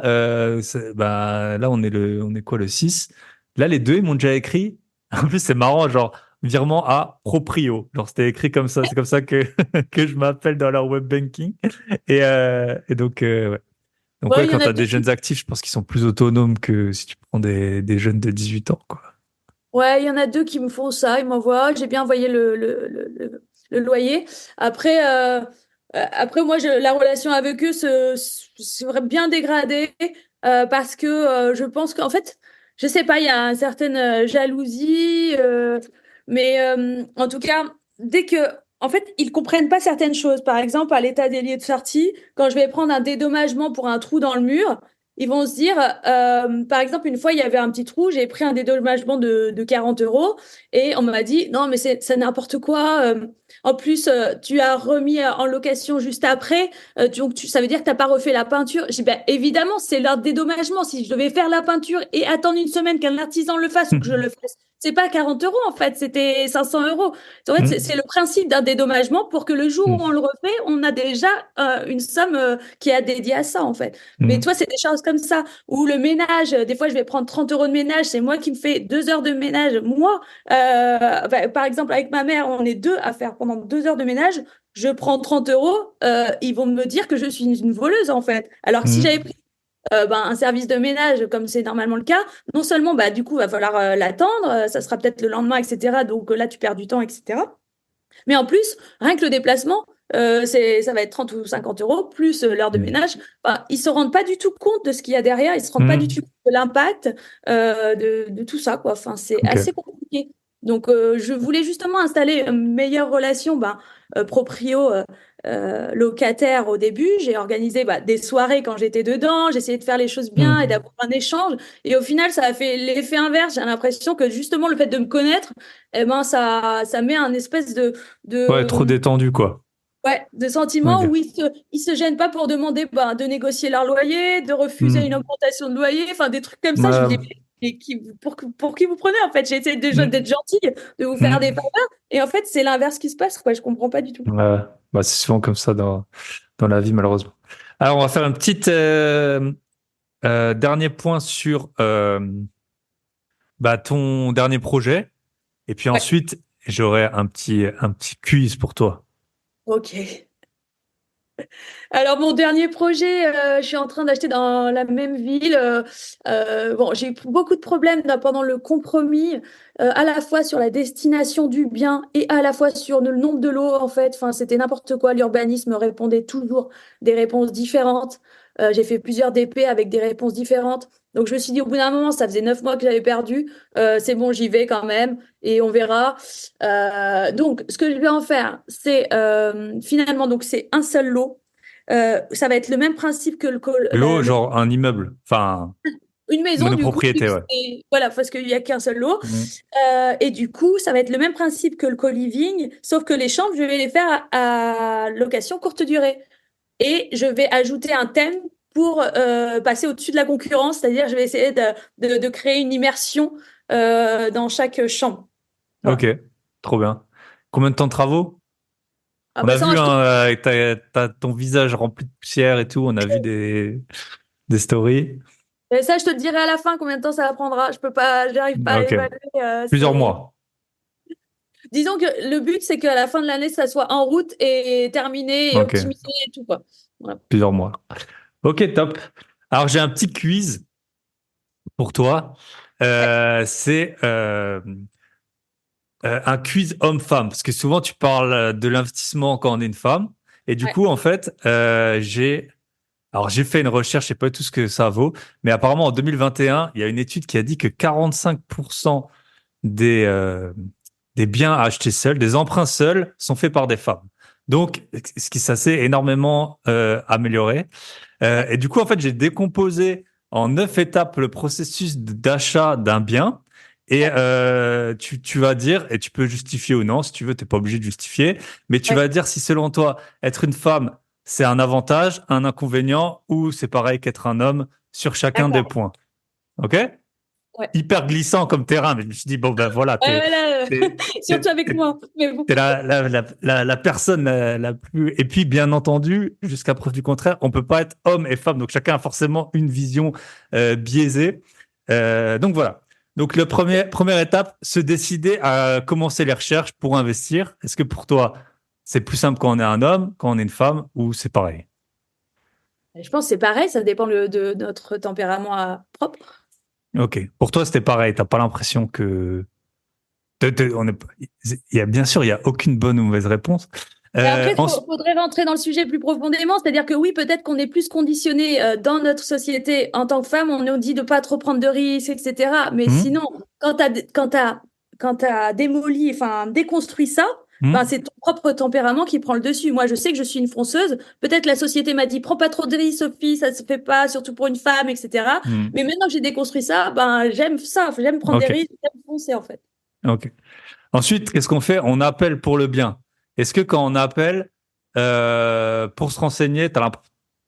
bah, là, on est quoi, le 6. Là, les deux, ils m'ont déjà écrit. En plus, c'est marrant, genre, virement à Proprio. Genre, c'était écrit comme ça. C'est comme ça que, que je m'appelle dans leur web banking. Et donc, ouais. Donc, Ouais, ouais, il y quand en tu a as deux des jeunes actifs, je pense qu'ils sont plus autonomes que si tu prends des jeunes de 18 ans, quoi. Ouais, il y en a deux qui me font ça. Ils m'envoient. J'ai bien envoyé le loyer. Après, après moi, la relation avec eux c'est vraiment bien dégradée parce que je pense qu'en fait, je sais pas, il y a une certaine jalousie. Mais en tout cas, dès que, en fait, ils comprennent pas certaines choses. Par exemple, à l'état des lieux de sortie, quand je vais prendre un dédommagement pour un trou dans le mur. Ils vont se dire, par exemple, une fois, il y avait un petit trou, j'ai pris un dédommagement de 40 euros, et on m'a dit, non, mais c'est n'importe quoi. En plus, tu as remis en location juste après, donc ça veut dire que tu n'as pas refait la peinture. J'ai dit, ben, évidemment, c'est leur dédommagement. Si je devais faire la peinture et attendre une semaine qu'un artisan le fasse ou que je le fasse, c'est pas 40 euros en fait, c'était 500 euros. En fait, c'est Hmm. le principe d'un dédommagement pour que le jour Hmm. où on le refait, on a déjà une somme qui est dédiée à ça en fait. Mais Hmm. toi, c'est des choses comme ça. Ou le ménage, des fois, je vais prendre 30 euros de ménage, c'est moi qui me fais 2 heures de ménage. Moi, par exemple, avec ma mère, on est deux à faire pendant 2 heures de ménage. Je prends 30 euros, ils vont me dire que je suis une voleuse, en fait. Alors que si Hmm. j'avais pris un service de ménage, comme c'est normalement le cas, non seulement, bah, du coup, va falloir l'attendre, ça sera peut-être le lendemain, etc. Donc là, tu perds du temps, etc. Mais en plus, rien que le déplacement, ça va être 30 ou 50 euros, plus l'heure de Hmm. ménage. Enfin, ils se rendent pas du tout compte de ce qu'il y a derrière, ils se rendent pas du tout Hmm. compte de l'impact de tout ça, quoi. Enfin, c'est Ok. assez compliqué. Donc, je voulais justement installer une meilleure relation proprio locataire au début. J'ai organisé des soirées quand j'étais dedans, j'ai essayé de faire les choses bien et Hmm. d'avoir un échange. Et au final, ça a fait l'effet inverse. J'ai l'impression que justement, le fait de me connaître, eh ben, ça met un espèce Ouais, trop de, détendu, quoi. de sentiment Ok. où ils se gênent pas pour demander de négocier leur loyer, de refuser une Hmm. augmentation de loyer, enfin des trucs comme ça. Je me dis, Ouais. mais pour qui vous prenez en fait? J'ai essayé d'être Hmm. gentille, de vous faire des Hmm. faveurs, et en fait, c'est l'inverse qui se passe, quoi. Je comprends pas du tout. Ouais. Bah, c'est souvent comme ça dans la vie, malheureusement. Alors, on va faire un petit dernier point sur ton dernier projet. Et puis Ouais, ensuite, j'aurai un petit quiz pour toi. ok. Alors, mon dernier projet, je suis en train d'acheter dans la même ville. Bon, j'ai eu beaucoup de problèmes là, pendant le compromis, à la fois sur la destination du bien et à la fois sur le nombre de lots, en fait. Enfin, c'était n'importe quoi. L'urbanisme répondait toujours des réponses différentes. J'ai fait plusieurs DP avec des réponses différentes. Donc, je me suis dit, au bout d'un moment, ça faisait 9 mois que j'avais perdu. C'est bon, j'y vais quand même et on verra. Donc, ce que je vais en faire, c'est finalement, donc c'est un seul lot. Ça va être le même principe que L'eau, genre un immeuble, enfin, une maison, du coup, vu monopropriété, que ouais. voilà, parce qu'il n'y a qu'un seul lot. Mhm. Et du coup, ça va être le même principe que le co-living, sauf que les chambres, je vais les faire à location courte durée. Et je vais ajouter un thème pour passer au-dessus de la concurrence, c'est-à-dire je vais essayer de créer une immersion dans chaque chambre. Ok, Voilà. trop bien. Combien de temps de travaux? Ah On bah a ça, vu je te... hein, avec ton visage rempli de poussière et tout, on a vu des stories. ça, je te le dirai à la fin combien de temps ça prendra. Je peux pas, j'arrive pas à Ok, l'évaluer. plusieurs C'est mois. Disons que le but, c'est qu'à la fin de l'année, ça soit en route et terminé et Ok, optimisé et tout, quoi. Voilà. plusieurs mois. Ok, top. Alors j'ai un petit quiz pour toi. Ouais, C'est un quiz homme-femme, parce que souvent tu parles de l'investissement quand on est une femme. Et du ouais, coup, en fait, j'ai fait une recherche, je sais pas tout ce que ça vaut, mais apparemment en 2021, il y a une étude qui a dit que 45% des, euh, des biens achetés seuls, des emprunts seuls, sont faits par des femmes. Donc, ça s'est énormément amélioré. ouais, Et du coup, en fait, j'ai décomposé en 9 étapes le processus d'achat d'un bien. Et ouais, tu vas dire, et tu peux justifier ou non, si tu veux, t'es pas obligé de justifier, mais tu ouais. vas dire si selon toi, être une femme, c'est un avantage, un inconvénient, ou c'est pareil qu'être un homme sur chacun des D'accord. points. OK? Ouais. Hyper glissant comme terrain, mais je me suis dit, bon, ben voilà, Là, t'es, surtout t'es, avec t'es- moi. Mais bon. t'es la personne la plus. Et puis, bien entendu, jusqu'à preuve du contraire, on peut pas être homme et femme. Donc, chacun a forcément une vision biaisée. Donc, voilà. Donc, première étape, se décider à commencer les recherches pour investir. Est-ce que pour toi, c'est plus simple quand on est un homme, quand on est une femme, ou c'est pareil? Je pense que c'est pareil, ça dépend de notre tempérament propre. Ok. Pour toi, c'était pareil. T'as pas l'impression que on est, il y a bien sûr, il y a aucune bonne ou mauvaise réponse. Et après, il Ensuite, faudrait rentrer dans le sujet plus profondément. C'est-à-dire que oui, peut-être qu'on est plus conditionné dans notre société en tant que femme. On nous dit de pas trop prendre de risques, etc. Mais sinon, quand t'as démoli, enfin déconstruit ça, c'est ton propre tempérament qui prend le dessus. Moi, je sais que je suis une fonceuse. Peut-être la société m'a dit, prends pas trop de risques, Sophie, ça se fait pas, surtout pour une femme, etc. Mais maintenant que j'ai déconstruit ça, j'aime ça. J'aime prendre des ok, risques, j'aime foncer en fait. ok. Ensuite, qu'est-ce qu'on fait? On appelle pour le bien. Est-ce que quand on appelle pour se renseigner, t'as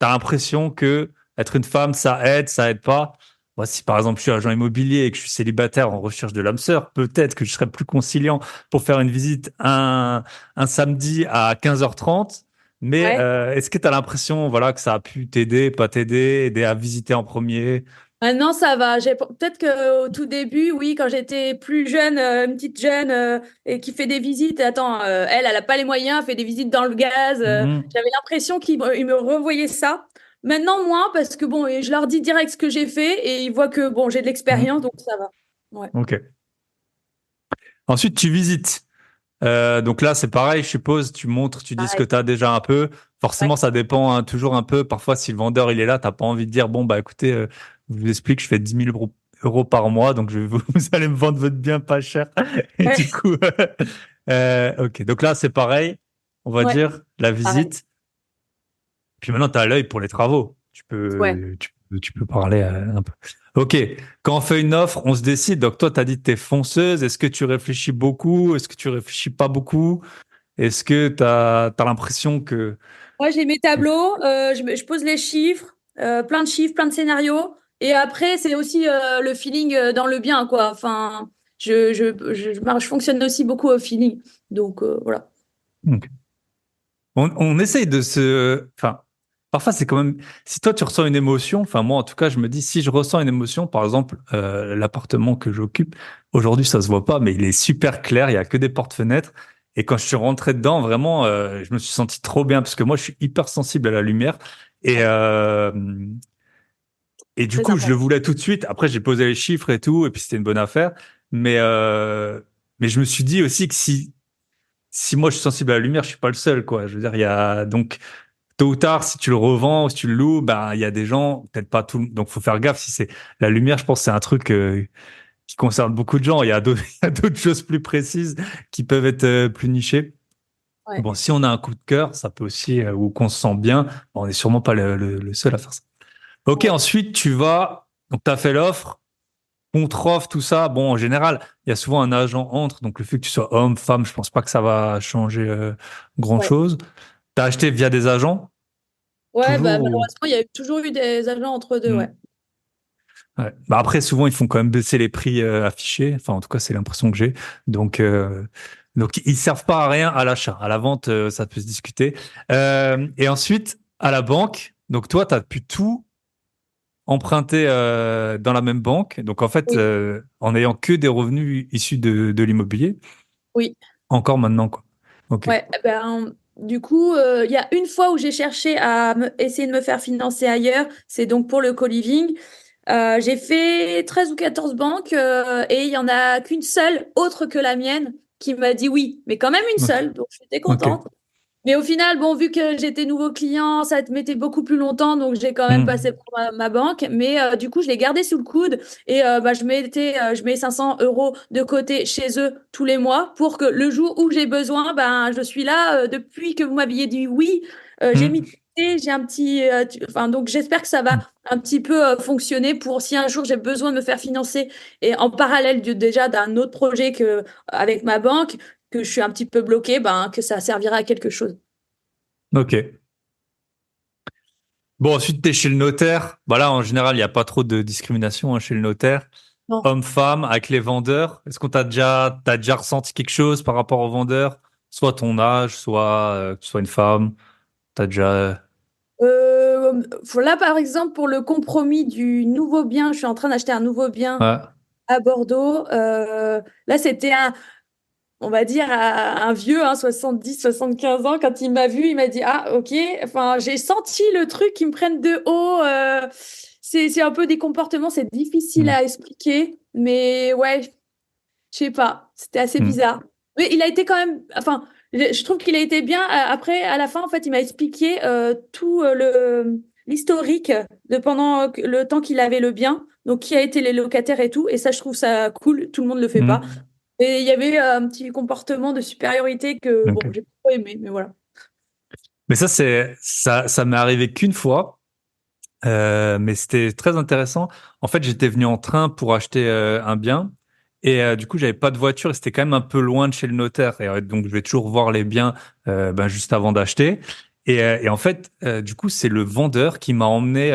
l'impression que être une femme, ça aide pas? Moi, si par exemple je suis agent immobilier et que je suis célibataire en recherche de l'âme sœur, peut-être que je serais plus conciliant pour faire une visite un samedi à 15h30. Mais Ouais. est-ce que tu as l'impression, voilà, que ça a pu t'aider, pas t'aider, aider à visiter en premier? Non, ça va. Peut-être que au tout début, oui, quand j'étais plus jeune, une petite jeune et qui fait des visites. Attends, elle a pas les moyens, elle fait des visites dans le gaz. Mhm. J'avais l'impression il me revoyait ça. Maintenant, moins, parce que bon, et je leur dis direct ce que j'ai fait et ils voient que bon, j'ai de l'expérience, Mhm. donc ça va. Ouais. Ok. Ensuite, tu visites. Donc là, c'est pareil, je suppose, tu montres, tu dis ce que Pareil. tu as déjà un peu. Ouais. Forcément, ça dépend hein, toujours un peu. Parfois, si le vendeur il est là, t'as pas envie de dire, bon, bah écoutez, je vous explique, je fais 10 000 euros par mois, donc vous allez me vendre votre bien pas cher. Et du Ouais. coup, ok. Donc là, c'est pareil, on va Ouais. dire, la Pareil. visite. Puis maintenant, tu as l'œil pour les travaux. Ouais. Tu peux parler un peu. Ok, quand on fait une offre, on se décide. Donc toi, tu as dit que tu es fonceuse. Est-ce que tu réfléchis beaucoup? Est-ce que tu réfléchis pas beaucoup? Est-ce que tu as l'impression que... Moi, j'ai mes tableaux, je pose les chiffres, chiffres, plein de scénarios. Et après, c'est aussi le feeling dans le bien, quoi. Enfin, je fonctionne aussi beaucoup au feeling. Donc, voilà. Ok. On essaye de se... Enfin, parfois, c'est quand même... Si toi, tu ressens une émotion, enfin moi, en tout cas, je me dis, si je ressens une émotion, par exemple, l'appartement que j'occupe, aujourd'hui, ça se voit pas, mais il est super clair, il y a que des portes-fenêtres. Et quand je suis rentré dedans, vraiment, je me suis senti trop bien, parce que moi, je suis hyper sensible à la lumière. Et, Ouais, euh, et du très coup, je le important. voulais tout de suite. Après, j'ai posé les chiffres et tout, et puis c'était une bonne affaire. Mais, euh, mais je me suis dit aussi que si moi je suis sensible à la lumière, je suis pas le seul, quoi. Je veux dire, il y a donc tôt ou tard, si tu le revends ou si tu le loues, ben il y a des gens, peut-être pas tout. Donc faut faire gaffe. Si c'est la lumière, je pense que c'est un truc qui concerne beaucoup de gens. Il y a d'autres, il y a d'autres choses plus précises qui peuvent être plus nichées. Ouais. Bon, si on a un coup de cœur, ça peut aussi ou qu'on se sent bien, on n'est sûrement pas le seul à faire ça. Ok, Ouais. ensuite tu vas, donc tu as fait l'offre, contre-offre, tout ça. Bon, en général, il y a souvent un agent entre, donc le fait que tu sois homme, femme, je pense pas que ça va changer Ouais. grand-chose. T'as acheté via des agents, Ouais, bah, toujours ou... malheureusement, il y a toujours eu des agents entre deux, Hmm. ouais. Ouais. Bah après, souvent, ils font quand même baisser les prix affichés. Enfin, en tout cas, c'est l'impression que j'ai. Donc, ils servent pas à rien à l'achat. À la vente, ça peut se discuter. Et ensuite, à la banque, donc toi, tu as pu tout emprunter dans la même banque. Donc, en fait, Oui, en ayant que des revenus issus de l'immobilier, oui. encore maintenant, quoi. Ok. Ouais, ben, du coup, il y a une fois où j'ai cherché à essayer de me faire financer ailleurs, c'est donc pour le co-living. J'ai fait 13 ou 14 banques et il y en a qu'une seule, autre que la mienne, qui m'a dit oui, mais quand même une Ok. seule, donc j'étais Ok. contente. Mais au final, bon, vu que j'étais nouveau client, ça te mettait beaucoup plus longtemps, donc j'ai quand même Hmm. passé pour ma banque. Mais du coup, je l'ai gardé sous le coude et bah, je mets 500 euros de côté chez eux tous les mois pour que le jour où j'ai besoin, ben, je suis là. Depuis que vous m'aviez dit oui, j'ai mis Hmm. de côté, j'ai un petit. Enfin, donc j'espère que ça va un petit peu fonctionner pour si un jour j'ai besoin de me faire financer et en parallèle déjà d'un autre projet que avec ma banque que je suis un petit peu bloquée, ben, que ça servira à quelque chose. Ok. Bon, ensuite, tu es chez le notaire. Voilà, en général, il n'y a pas trop de discrimination hein, chez le notaire. Non. Homme-femme, avec les vendeurs. Est-ce qu'on t'as déjà ressenti quelque chose par rapport aux vendeurs? Soit ton âge, soit que tu sois une femme. T'as déjà... Là, par exemple, pour le compromis du nouveau bien, je suis en train d'acheter un nouveau bien Ouais. à Bordeaux. Là, c'était on va dire, un vieux, hein, 75 ans. Quand il m'a vu, il m'a dit, ah, ok. Enfin, j'ai senti le truc qui me prenne de haut. C'est un peu des comportements, c'est difficile Hmm. à expliquer. Mais ouais, je sais pas, c'était assez Hmm. bizarre. Mais il a été quand même, enfin, je trouve qu'il a été bien. Après, à la fin, en fait, il m'a expliqué tout l'historique de pendant le temps qu'il avait le bien, donc qui a été les locataires et tout. Et ça, je trouve ça cool. Tout le monde le fait pas. Hmm. Et il y avait un petit comportement de supériorité que bon, Ok. j'ai pas aimé, mais voilà. Mais ça m'est arrivé qu'une fois. Mais c'était très intéressant. En fait, j'étais venu en train pour acheter un bien et du coup, j'avais pas de voiture et c'était quand même un peu loin de chez le notaire. Et donc, je vais toujours voir les biens ben, juste avant d'acheter. Et en fait, du coup, c'est le vendeur qui m'a emmené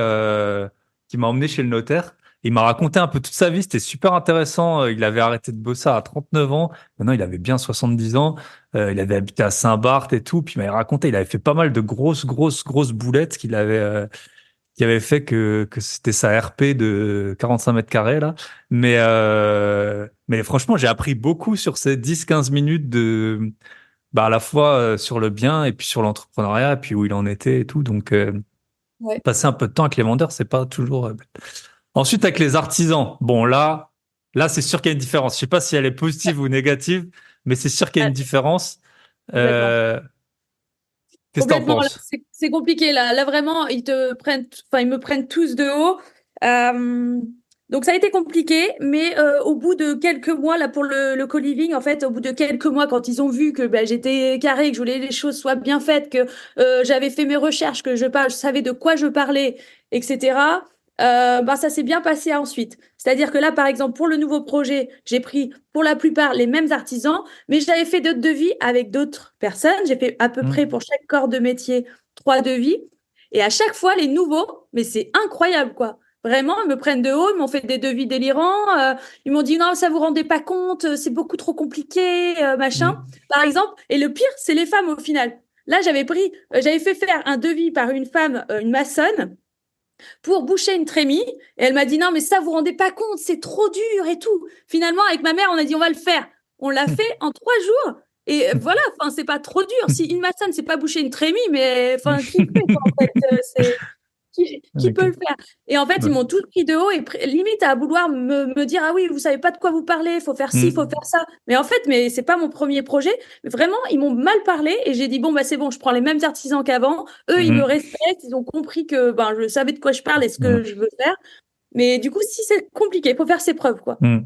chez le notaire. Il m'a raconté un peu toute sa vie. C'était super intéressant. Il avait arrêté de bosser à 39 ans. Maintenant, il avait bien 70 ans. Il avait habité à Saint-Barth et tout. Puis il m'avait raconté, il avait fait pas mal de grosses boulettes qui avait fait que c'était sa RP de 45 mètres carrés là. Mais franchement, j'ai appris beaucoup sur ces 10-15 minutes de bah à la fois sur le bien et puis sur l'entrepreneuriat et puis où il en était et tout. Donc Ouais. Passer un peu de temps avec les vendeurs, c'est pas toujours bête. Ensuite, avec les artisans. Bon, là, c'est sûr qu'il y a une différence. Je sais pas si elle est positive ou négative, mais c'est sûr qu'il y a Ah, une différence. complètement. Euh, Qu'est-ce que t'en Complètement. Là, penses? c'est compliqué. Là, vraiment, ils me prennent tous de haut. Euh, donc, ça a été compliqué. Mais au bout de quelques mois, là, pour le co-living, en fait, au bout de quelques mois, quand ils ont vu que ben, j'étais carré, que je voulais que les choses soient bien faites, que j'avais fait mes recherches, que je savais de quoi je parlais, etc., ben, ça s'est bien passé ensuite. C'est-à-dire que là, par exemple, pour le nouveau projet, j'ai pris pour la plupart les mêmes artisans. Mais j'avais fait d'autres devis avec d'autres personnes. J'ai fait à peu près Hmm. pour chaque corps de métier 3 devis. Et à chaque fois, les nouveaux, mais c'est incroyable, quoi. Vraiment, ils me prennent de haut, ils m'ont fait des devis délirants. Ils m'ont dit non, ça vous rendez pas compte, c'est beaucoup trop compliqué, machin. Hmm. Par exemple, et le pire, c'est les femmes au final. Là, j'avais fait faire un devis par une femme, une maçonne, pour boucher une trémie. Et elle m'a dit non, mais ça, vous rendez pas compte, c'est trop dur et tout. Finalement, avec ma mère, on a dit on va le faire. On l'a fait en 3 jours. Et voilà, enfin, c'est pas trop dur. Si une maçonne ne sait pas boucher une trémie, mais enfin, qui le fait, quoi, en fait, qui peut Ok. le faire? Et en fait, ils Ouais. m'ont tout pris de haut et limite à vouloir me dire, ah oui, vous savez pas de quoi vous parlez, il faut faire ci, il faut Hmm. faire ça. Mais en fait, mais c'est pas mon premier projet. Mais vraiment, ils m'ont mal parlé et j'ai dit, bon, bah, c'est bon, je prends les mêmes artisans qu'avant. Eux, ils me Hmm. respectent, ils ont compris que ben, je savais de quoi je parle et ce Hmm. que je veux faire. Mais du coup, si c'est compliqué, il faut faire ses preuves, quoi. Hmm.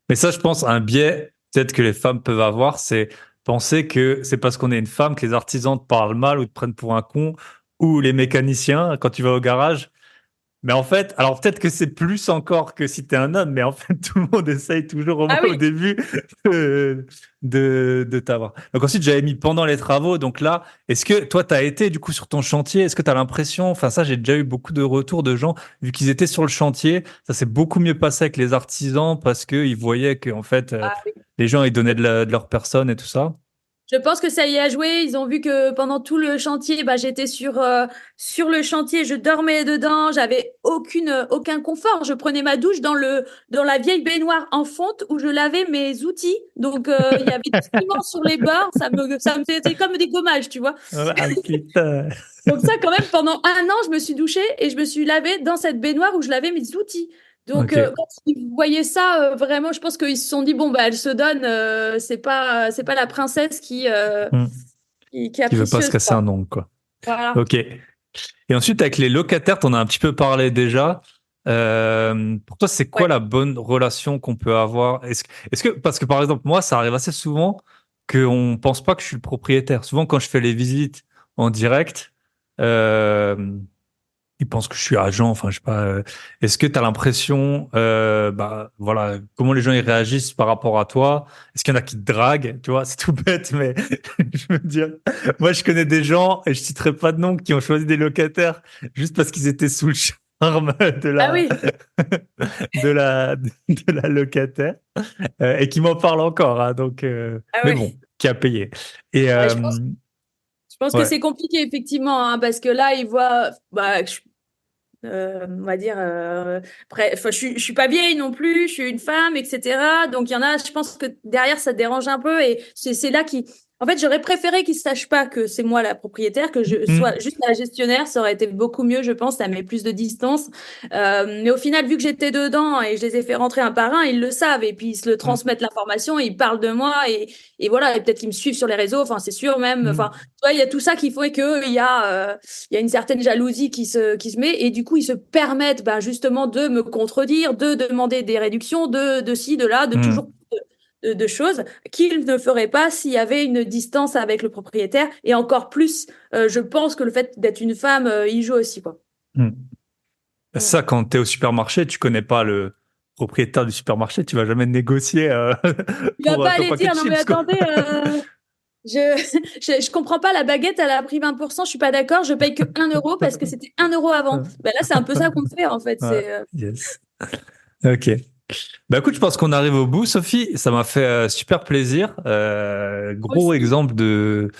Mais ça, je pense, un biais peut-être que les femmes peuvent avoir, c'est penser que c'est parce qu'on est une femme que les artisans te parlent mal ou te prennent pour un con, ou les mécaniciens quand tu vas au garage. Mais en fait, alors peut-être que c'est plus encore que si t'es un homme, mais en fait, tout le monde essaye toujours au Ah moins au oui. début de t'avoir. Donc ensuite, j'avais mis pendant les travaux. Donc là, est-ce que toi, t'as été du coup sur ton chantier? Est-ce que t'as l'impression, enfin ça, j'ai déjà eu beaucoup de retours de gens, vu qu'ils étaient sur le chantier, ça s'est beaucoup mieux passé avec les artisans parce qu'ils voyaient que en fait, Ah oui. les gens, ils donnaient de leur personne et tout ça. Je pense que ça y a joué. Ils ont vu que pendant tout le chantier, bah, j'étais sur le chantier, je dormais dedans, j'avais aucun confort. Je prenais ma douche dans la vieille baignoire en fonte où je lavais mes outils. Donc il y avait du ciment sur les bords, ça me faisait comme des gommages, tu vois. Ah putain. Donc ça, quand même, pendant un an, je me suis douchée et je me suis lavée dans cette baignoire où je lavais mes outils. Donc, Ok. quand ils voyaient ça, vraiment, je pense qu'ils se sont dit, bon, bah, elle se donne, c'est pas la princesse Hmm. qui est Qui veut pas se capricieuse, casser quoi. un ongle, quoi. Voilà. Ok. Et ensuite, avec les locataires, t'en as un petit peu parlé déjà. Pour toi, c'est quoi Ouais. la bonne relation qu'on peut avoir? Est-ce que, parce que par exemple, moi, ça arrive assez souvent qu'on pense pas que je suis le propriétaire. Souvent, quand je fais les visites en direct, euh, ils pensent que je suis agent. Enfin, je sais pas. Est-ce que tu as l'impression, bah, voilà, comment les gens ils réagissent par rapport à toi? Est-ce qu'il y en a qui te draguent? Tu vois, c'est tout bête, mais je veux dire, moi, je connais des gens et je citerai pas de nom qui ont choisi des locataires juste parce qu'ils étaient sous le charme de Ah la oui, de la locataire et qui m'en parlent encore. Hein, donc, ah mais oui. bon, qui a payé. Et Ouais, je pense que ouais. c'est compliqué, effectivement, hein, parce que là, ils voient, bah, on va dire, après, enfin, je suis pas vieille non plus, je suis une femme, etc. Donc, il y en a, je pense que derrière, ça dérange un peu et c'est là qui. En fait, j'aurais préféré qu'ils sachent pas que c'est moi la propriétaire, que je sois Hmm, juste la gestionnaire, ça aurait été beaucoup mieux, je pense, ça met plus de distance. Mais au final, vu que j'étais dedans et je les ai fait rentrer un par un, ils le savent et puis ils se le hmm, transmettent l'information, ils parlent de moi et voilà, et peut-être qu'ils me suivent sur les réseaux, enfin, c'est sûr même, hmm, enfin, tu vois, il y a tout ça qui fait que il y a une certaine jalousie qui se met et du coup ils se permettent ben, justement de me contredire, de demander des réductions, de ci, de là, de toujours hmm, de choses qu'ils ne feraient pas s'il y avait une distance avec le propriétaire et encore plus, je pense que le fait d'être une femme, y joue aussi quoi. hmm. Mm. Ça, quand tu es au supermarché, tu connais pas le propriétaire du supermarché, tu vas jamais négocier Il va pour pas ton aller paquet dire de non mais chips, quoi. attendez, je, je comprends pas la baguette, elle a pris 20%, je suis pas d'accord, je paye que 1 euro parce que c'était 1 euro avant. Ben là, c'est un peu ça qu'on fait en fait. Ouais, yes. Ok. Bah écoute, je pense qu'on arrive au bout, Sophie. Ça m'a fait super plaisir. Gros Aussi. exemple de.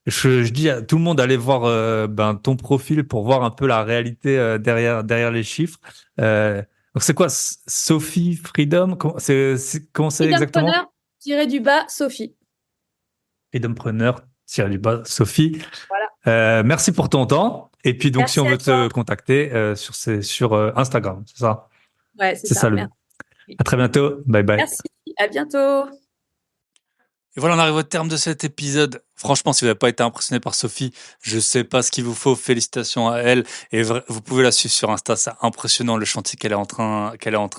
Je dis à tout le monde d'aller voir ben, ton profil pour voir un peu la réalité derrière les chiffres. Donc c'est quoi, Sophie Freedom? Comment c'est exactement? Freedompreneur, tiré du bas, Sophie. Freedompreneur, tiré du bas, Sophie. Voilà. Merci pour ton temps. Et puis donc, si on Merci à veut te toi. contacter sur Instagram, c'est ça? Ouais, c'est C'est ça. ça le Merci. but. À très bientôt. Bye bye. Merci. À bientôt. Et voilà, on arrive au terme de cet épisode. Franchement, si vous n'avez pas été impressionné par Sophie, je sais pas ce qu'il vous faut. Félicitations à elle. Et vous pouvez la suivre sur Insta. C'est impressionnant le chantier qu'elle est en train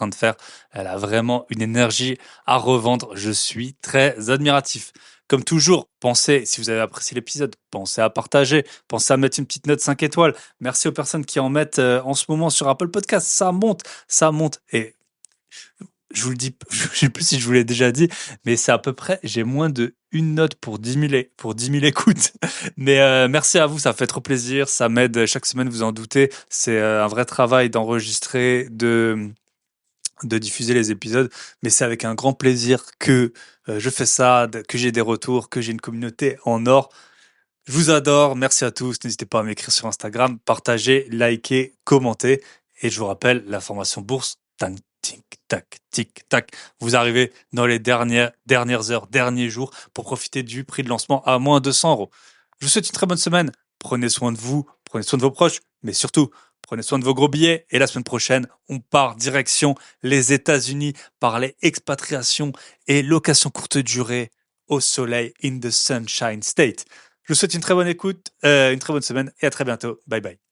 de faire. Elle a vraiment une énergie à revendre. Je suis très admiratif. Comme toujours, pensez, si vous avez apprécié l'épisode, pensez à partager, pensez à mettre une petite note 5 étoiles. Merci aux personnes qui en mettent en ce moment sur Apple Podcast. Ça monte, ça monte. Et je vous le dis, je sais plus si je vous l'ai déjà dit, mais c'est à peu près, j'ai moins de une note pour 10 000 écoutes. Mais merci à vous, ça fait trop plaisir, ça m'aide chaque semaine, vous en doutez. C'est un vrai travail d'enregistrer, de diffuser les épisodes, mais c'est avec un grand plaisir que je fais ça, que j'ai des retours, que j'ai une communauté en or. Je vous adore, merci à tous. N'hésitez pas à m'écrire sur Instagram, partagez, likez, commentez. Et je vous rappelle, la formation bourse, tac, tic, tac, tic, tac. Vous arrivez dans les dernières heures, derniers jours pour profiter du prix de lancement à moins 200 euros. Je vous souhaite une très bonne semaine. Prenez soin de vous, prenez soin de vos proches, mais surtout, prenez soin de vos gros billets. Et la semaine prochaine, on part direction les États-Unis par les expatriations et locations courte durée au soleil in the Sunshine State. Je vous souhaite une très bonne écoute, une très bonne semaine et à très bientôt. Bye bye.